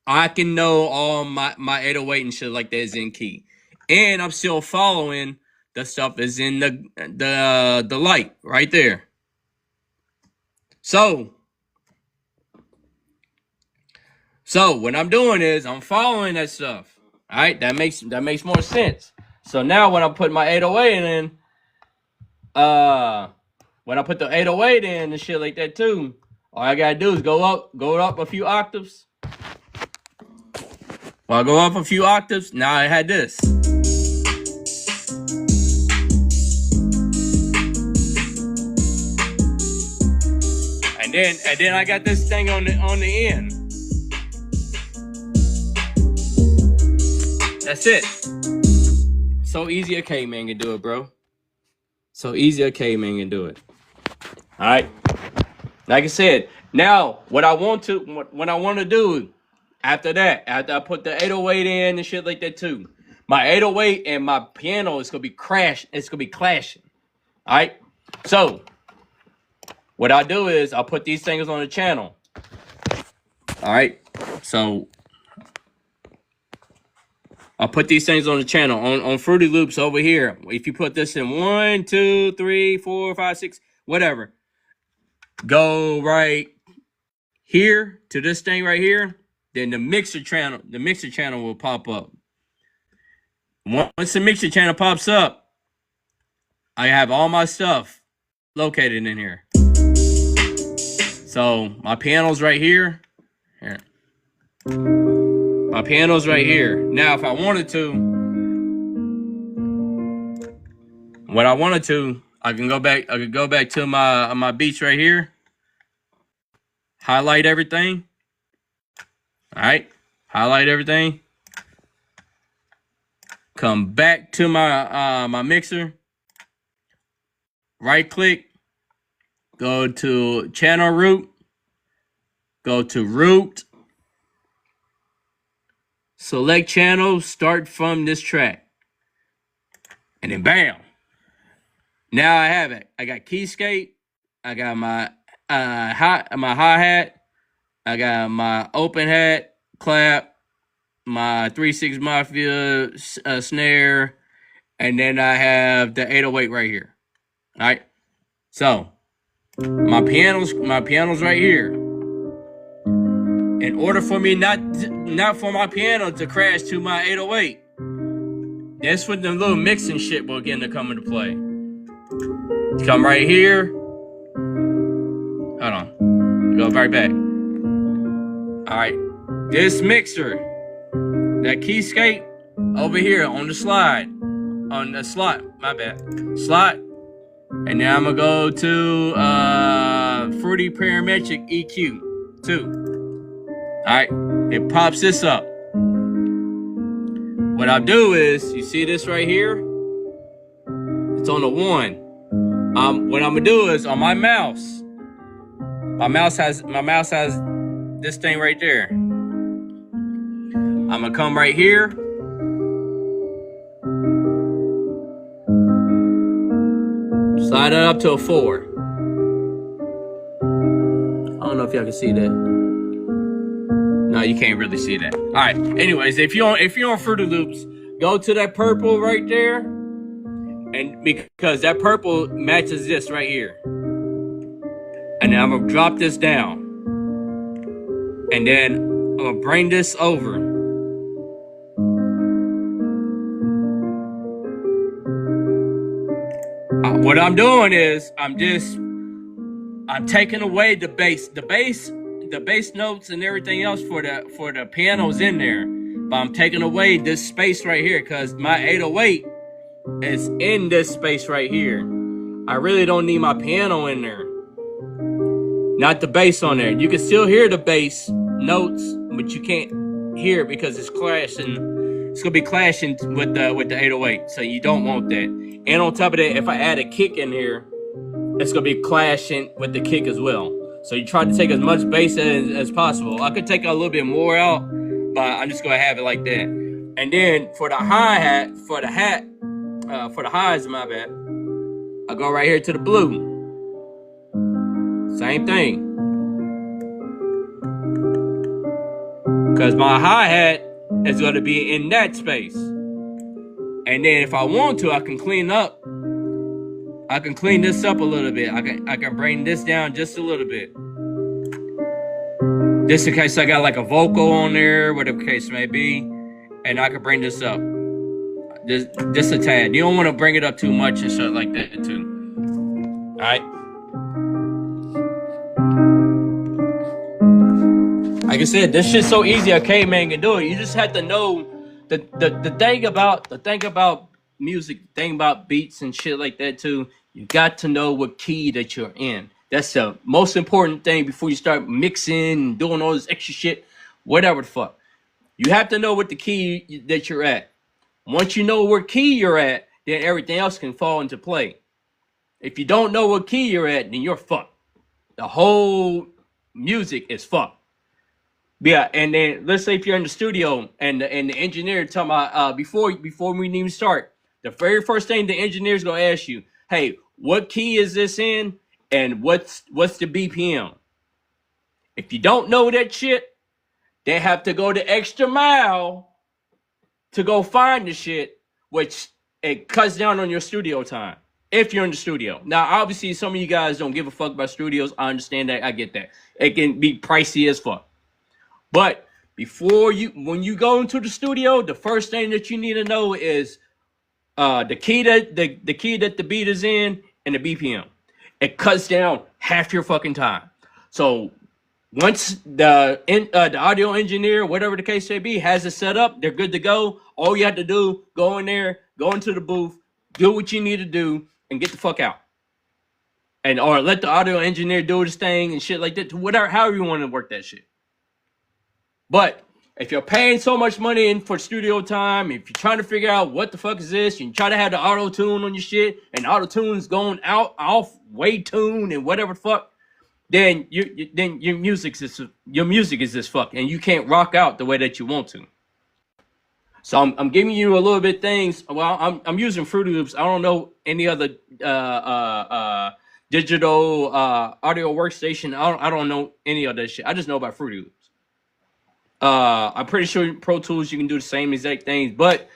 Speaker 1: I can know all my 808 and shit like that is in key. And I'm still following the stuff that's in the light right there. So what I'm doing is I'm following that stuff. All right, that makes more sense. So now when I put my 808 in, when I put the 808 in and shit like that too, all I gotta do is go up a few octaves. When I go up a few octaves, now I had this. And then I got this thing on the end. That's it.
Speaker 2: So easy a caveman can do it, bro. So easy a caveman can do it. All right. Like I said, now what I want to do after that, after I put the 808 in and shit like that too, my 808 and my piano is gonna be crashing. It's gonna be clashing. All right. So what I do is I'll put these things on the channel. All right. So I'll put these things on the channel on Fruity Loops over here. If you put this in 1, 2, 3, 4, 5, 6, whatever, go right here to this thing right here. Then the mixer channel will pop up. Once the mixer channel pops up, I have all my stuff located in here. So my piano's right here. Here. My piano's right here. Now, if I wanted to, I can go back. I could go back to my beats right here. Highlight everything. All right, highlight everything. Come back to my my mixer. Right click. Go to channel root. Go to root. Select channel, start from this track. And then bam. Now I have it. I got Keyscape. I got my hi-hat. I got my open hat, clap, my 3-6 Mafia snare, and then I have the 808 right here. All right. So my piano's right here. In order for me not for my piano to crash to my 808, that's when the little mixing shit will begin to come into play. Come right here. Hold on. Go right back. All right. This mixer, that Keyscape over here on the slide, on the slot. My bad. Slot. And now I'm gonna go to Fruity Parametric EQ 2. All right, it pops this up. What I'll do is, you see this right here? It's on the 1. What I'm gonna do is on my mouse has this thing right there. I'm gonna come right here. Slide it up to a 4. I don't know if y'all can see that. No, you can't really see that. All right. Anyways, if you're on Fruity Loops, go to that purple right there, and because that purple matches this right here, and then I'm gonna drop this down, and then I'm gonna bring this over. What I'm doing is I'm taking away the bass. The bass notes and everything else for the pianos in there, but I'm taking away this space right here because my 808 is in this space right here. I really don't need my piano in there, not the bass on there. You can still hear the bass notes, but you can't hear it because it's clashing. It's gonna be clashing with the 808, so you don't want that. And on top of that, if I add a kick in here, it's gonna be clashing with the kick as well. So you try to take as much bass as possible. I could take a little bit more out, but I'm just gonna have it like that. And then for the hi-hat, for the highs, my bad, I go right here to the blue. Same thing. Because my hi-hat is gonna be in that space. And then if I want to, I can clean this up a little bit. I can bring this down just a little bit. Just in case I got like a vocal on there, whatever the case may be. And I can bring this up. Just a tad. You don't want to bring it up too much and shit like that too. Alright. Like I said, this shit's so easy a caveman can do it. You just have to know the thing about music, the thing about beats and shit like that too. You got to know what key that you're in. That's the most important thing before you start mixing and doing all this extra shit, whatever the fuck. You have to know what the key that you're at. Once you know what key you're at, then everything else can fall into play. If you don't know what key you're at, then you're fucked. The whole music is fucked. Yeah, and then let's say if you're in the studio and the engineer talking about before we even start, the very first thing the engineer's gonna ask you, hey, what key is this in, and what's the BPM? If you don't know that shit, they have to go the extra mile to go find the shit, which it cuts down on your studio time if you're in the studio. Now, obviously, some of you guys don't give a fuck about studios. I understand that. I get that. It can be pricey as fuck. But when you go into the studio, the first thing that you need to know is the key that the beat is in and the BPM. It cuts down half your fucking time. So once the audio engineer, whatever the case may be, has it set up, they're good to go. All you have to do, go in there, go into the booth, do what you need to do, and get the fuck out. And or let the audio engineer do his thing and shit like that. Whatever, however you want to work that shit. But if you're paying so much money in for studio time, if you're trying to figure out what the fuck is this, you try to have the auto tune on your shit, and auto tune's going off way tune and whatever the fuck, then your music is this fuck, and you can't rock out the way that you want to. So I'm giving you a little bit things. Well, I'm using Fruity Loops. I don't know any other digital audio workstation. I don't know any of that shit. I just know about Fruity Loops. I'm pretty sure Pro Tools you can do the same exact things, but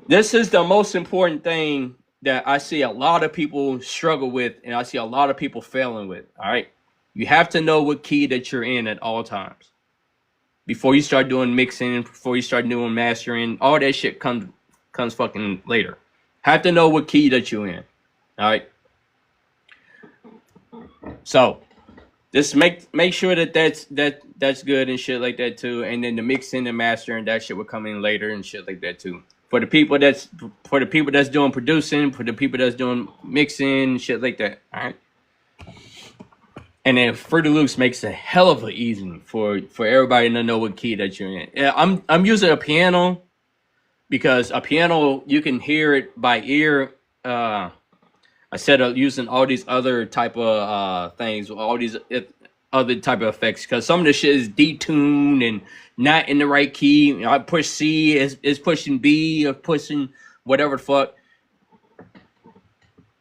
Speaker 2: this is the most important thing that I see a lot of people struggle with, and I see a lot of people failing with. All right, you have to know what key that you're in at all times before you start doing mixing, before you start doing mastering. All that shit comes fucking later. Have to know what key that you're in. All right. So just make sure that's good and shit like that too. And then the mixing and mastering, that shit will come in later and shit like that too. For the people that's doing producing, for the people that's doing mixing, shit like that. All right. And then Fruity Loops makes it hell of a easy for everybody to know what key that you're in. Yeah, I'm using a piano because a piano you can hear it by ear. Instead of using all these other type of things, all these other type of effects, because some of the shit is detuned and not in the right key. You know, I push C, is pushing B, or pushing whatever the fuck.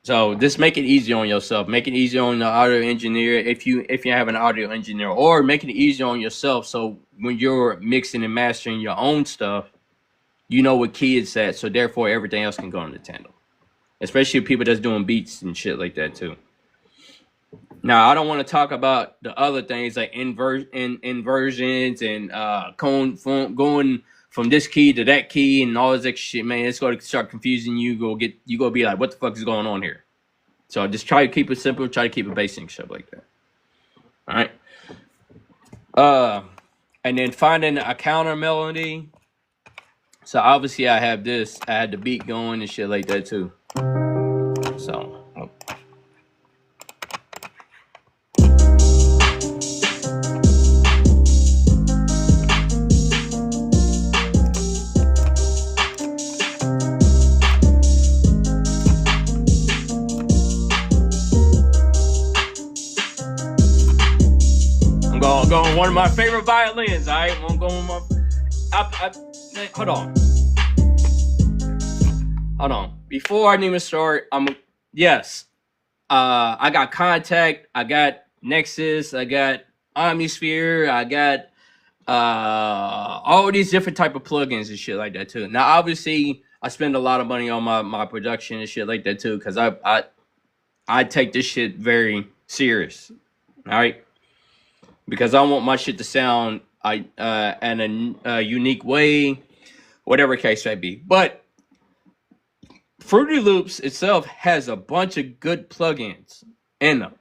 Speaker 2: So just make it easy on yourself. Make it easy on the audio engineer if you have an audio engineer, or make it easy on yourself. So when you're mixing and mastering your own stuff, you know what key it's at. So therefore, everything else can go in the tandem. Especially people that's doing beats and shit like that too. Now, I don't want to talk about the other things like inversions and going from this key to that key and all this extra shit, man. It's going to start confusing you. You go be like, what the fuck is going on here? So just try to keep it simple. Try to keep it basic, shit like that. All right. And then finding a counter melody. So obviously I have this. I had the beat going and shit like that too. So. I'm going one of my favorite violins. All right, I'm going with my. Hold on. Before I even start, yes. I got Contact. I got Nexus. I got Omnisphere. I got all these different type of plugins and shit like that too. Now, obviously, I spend a lot of money on my production and shit like that too, because I take this shit very serious. All right. Because I want my shit to sound in a unique way, whatever case may be. But Fruity Loops itself has a bunch of good plugins in them.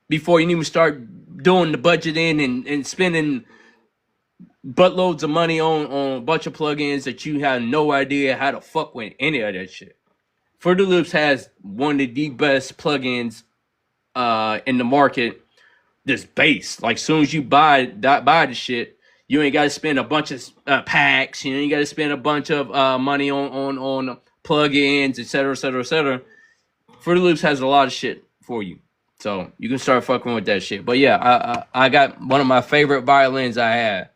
Speaker 2: Before you even start doing the budgeting and spending buttloads of money on a bunch of plugins that you have no idea how to fuck with any of that shit. Fruity Loops has one of the best plugins in the market. This bass, like soon as you buy the shit, You ain't got to spend a bunch of packs. You ain't got to spend a bunch of money on plugins, etc., etc., etc. Fruity Loops has a lot of shit for you, so you can start fucking with that shit. But yeah, I got one of my favorite violins I had.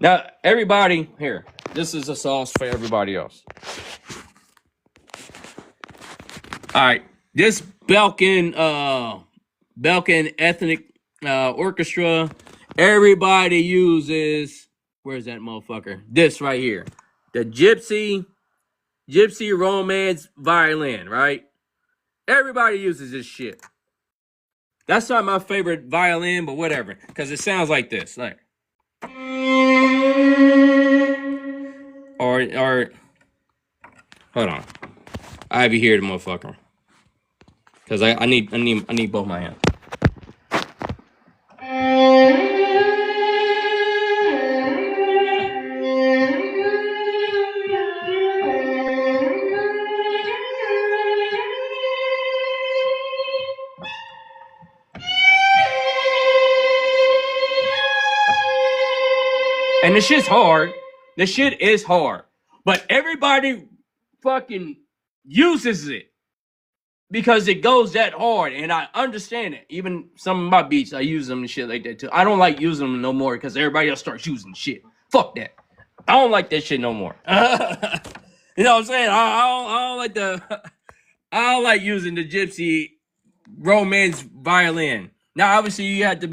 Speaker 2: Now everybody here, this is a sauce for everybody else. All right, this Belkin Ethnic Orchestra. Everybody uses, where's that motherfucker? This right here. The Gypsy Romance violin, right? Everybody uses this shit. That's not my favorite violin, but whatever. Because it sounds like this. Like. Or hold on. I have you here, the motherfucker. Because I need both my hands. And this shit's hard. This shit is hard. But everybody fucking uses it because it goes that hard. And I understand it. Even some of my beats, I use them and shit like that too. I don't like using them no more because everybody else starts using shit. Fuck that. I don't like that shit no more. You know what I'm saying? I don't like using the Gypsy Romance violin. Now, obviously, you have to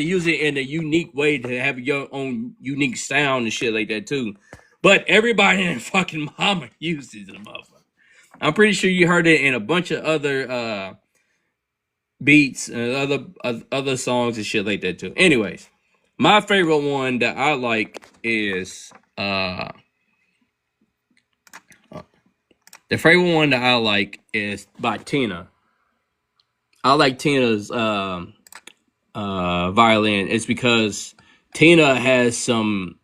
Speaker 2: use it in a unique way to have your own unique sound and shit like that too. But everybody and fucking mama uses it, motherfucker. I'm pretty sure you heard it in a bunch of other beats and other songs and shit like that too. Anyways, my favorite one that I like is the favorite one that I like is by Tina. I like Tina's violin. It's because Tina has some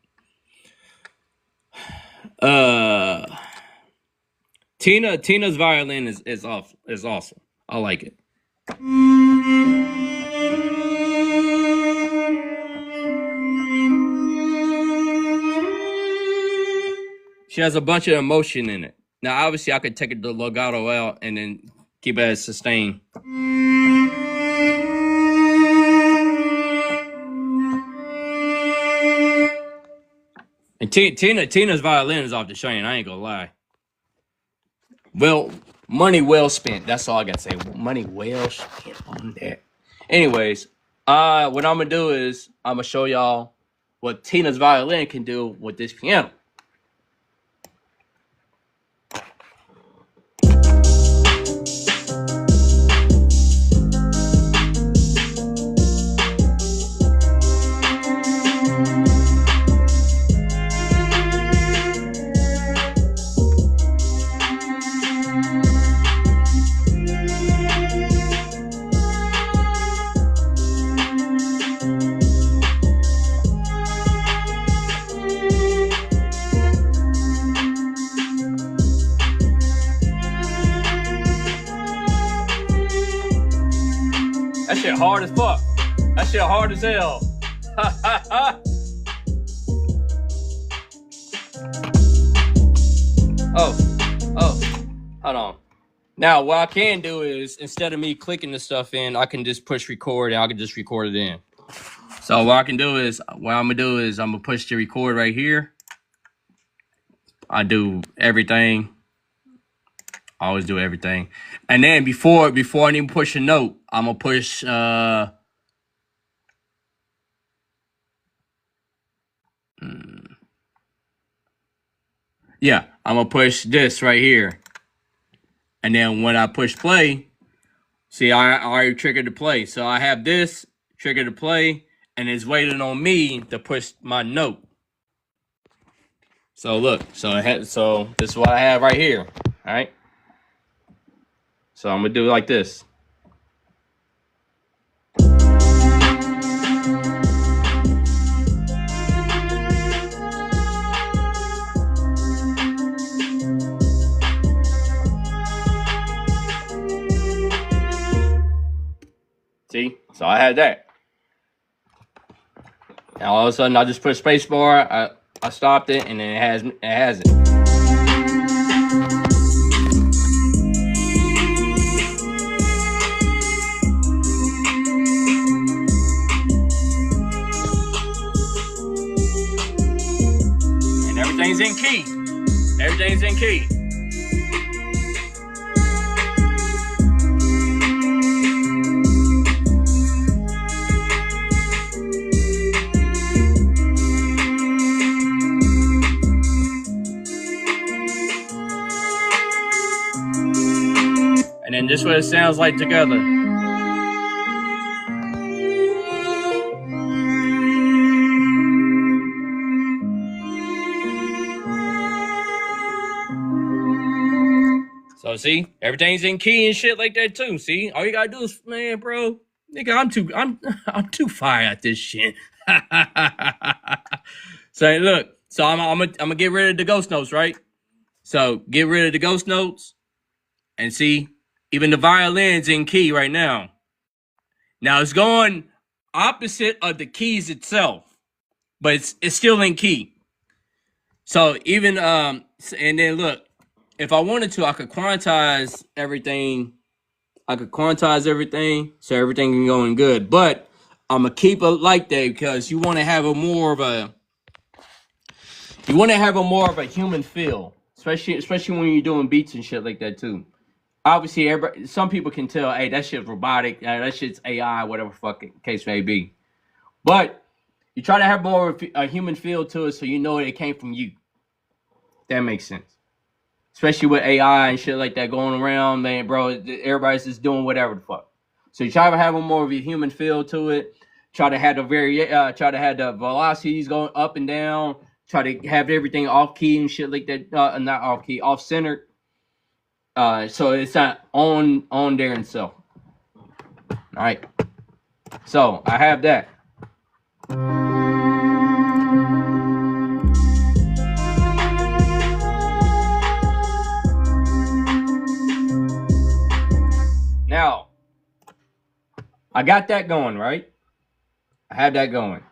Speaker 2: Tina's violin is awesome. I like it. She has a bunch of emotion in it. Now, obviously, I could take the legato out and then keep it as sustain. And Tina's violin is off the chain. I ain't gonna lie. Well, money well spent. That's all I gotta say. Money well spent on that. Anyways, what I'm gonna do is I'm gonna show y'all what Tina's violin can do with this piano. That shit hard as fuck. That shit hard as hell. Oh, hold on. Now, what I can do is, instead of me clicking the stuff in, I can just push record and I can just record it in. So what I'm gonna do is I'm gonna push the record right here. I do everything. I always do everything. And then before I even push a note, I'm gonna push yeah, I'm gonna push this right here. And then when I push play, see, I already triggered the play. So I have this triggered to play, and it's waiting on me to push my note. So look, so this is what I have right here. All right. So I'm gonna do it like this. See? So I had that. And all of a sudden, I just put space bar. I stopped it, and then it has it. And everything's in key. Everything's in key. And then this is what it sounds like together. So see, everything's in key and shit like that too. See, all you gotta do is, man, bro, nigga, I'm too fire at this shit. So look, so I'm gonna get rid of the ghost notes, right? So get rid of the ghost notes, and see, even the violin's in key right now. Now it's going opposite of the keys itself, but it's still in key. So even and then look, if I wanted to, I could quantize everything. So everything can go in good. But I'm gonna keep it like that because you want to have a more of a human feel, especially when you're doing beats and shit like that too. Obviously, some people can tell, hey, that shit's robotic, that shit's AI, whatever fucking case may be. But you try to have more of a human feel to it, so you know it came from you. That makes sense. Especially with AI and shit like that going around, man, bro. Everybody's just doing whatever the fuck. So you try to have a more of a human feel to it. Try to have the velocities going up and down. Try to have everything off key and shit like that. Not off key, off centered. So it's not on there itself. All right. So I have that. Now, I got that going, right? I had that going.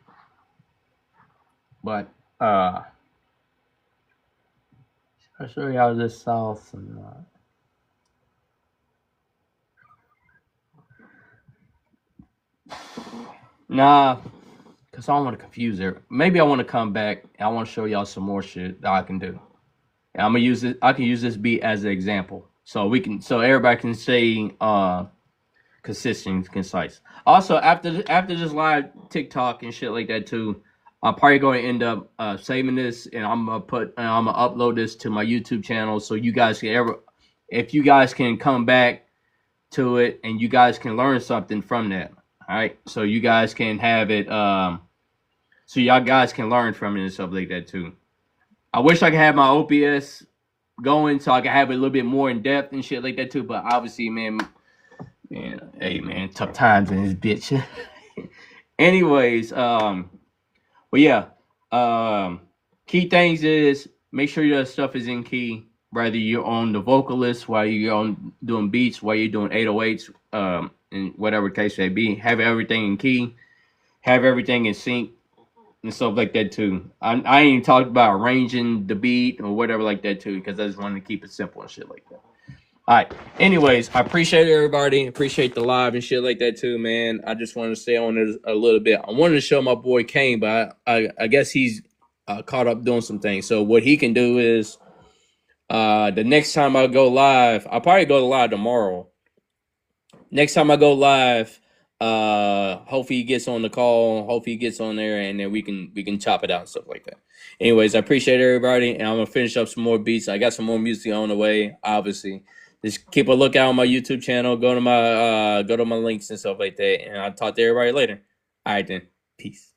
Speaker 2: But I'll show you how this sounds. Nah, because I don't want to confuse it. Maybe I want to come back and I want to show y'all some more shit that I can do. And I'm gonna use it. I can use this beat as an example, so everybody can say consistent, concise. Also, after this live TikTok and shit like that too, I'm probably going to end up saving this, and I'm gonna upload this to my YouTube channel, so you guys if you guys can come back to it and you guys can learn something from that. All right, so you guys can have it, so y'all guys can learn from it and stuff like that too. I wish I could have my OBS going so I could have it a little bit more in depth and shit like that too. But obviously, man, hey man, tough times in this bitch. Anyways, but yeah, key things is make sure your stuff is in key. Whether you're on the vocalist, while you're on doing beats, while you're doing 808s, and whatever the case may be, have everything in key, have everything in sync, and stuff like that too. I ain't even talked about arranging the beat or whatever like that too, because I just wanted to keep it simple and shit like that. All right. Anyways, I appreciate everybody. Appreciate the live and shit like that too, man. I just wanted to stay on it a little bit. I wanted to show my boy Kane, but I guess he's caught up doing some things. So what he can do is the next time I go live, I'll probably go live tomorrow. Next time I go live, hopefully he gets on the call, hopefully he gets on there, and then we can chop it out and stuff like that. Anyways, I appreciate everybody, and I'm gonna finish up some more beats. I got some more music on the way, obviously. Just keep a lookout on my YouTube channel, go to my links and stuff like that, and I'll talk to everybody later. All right then. Peace.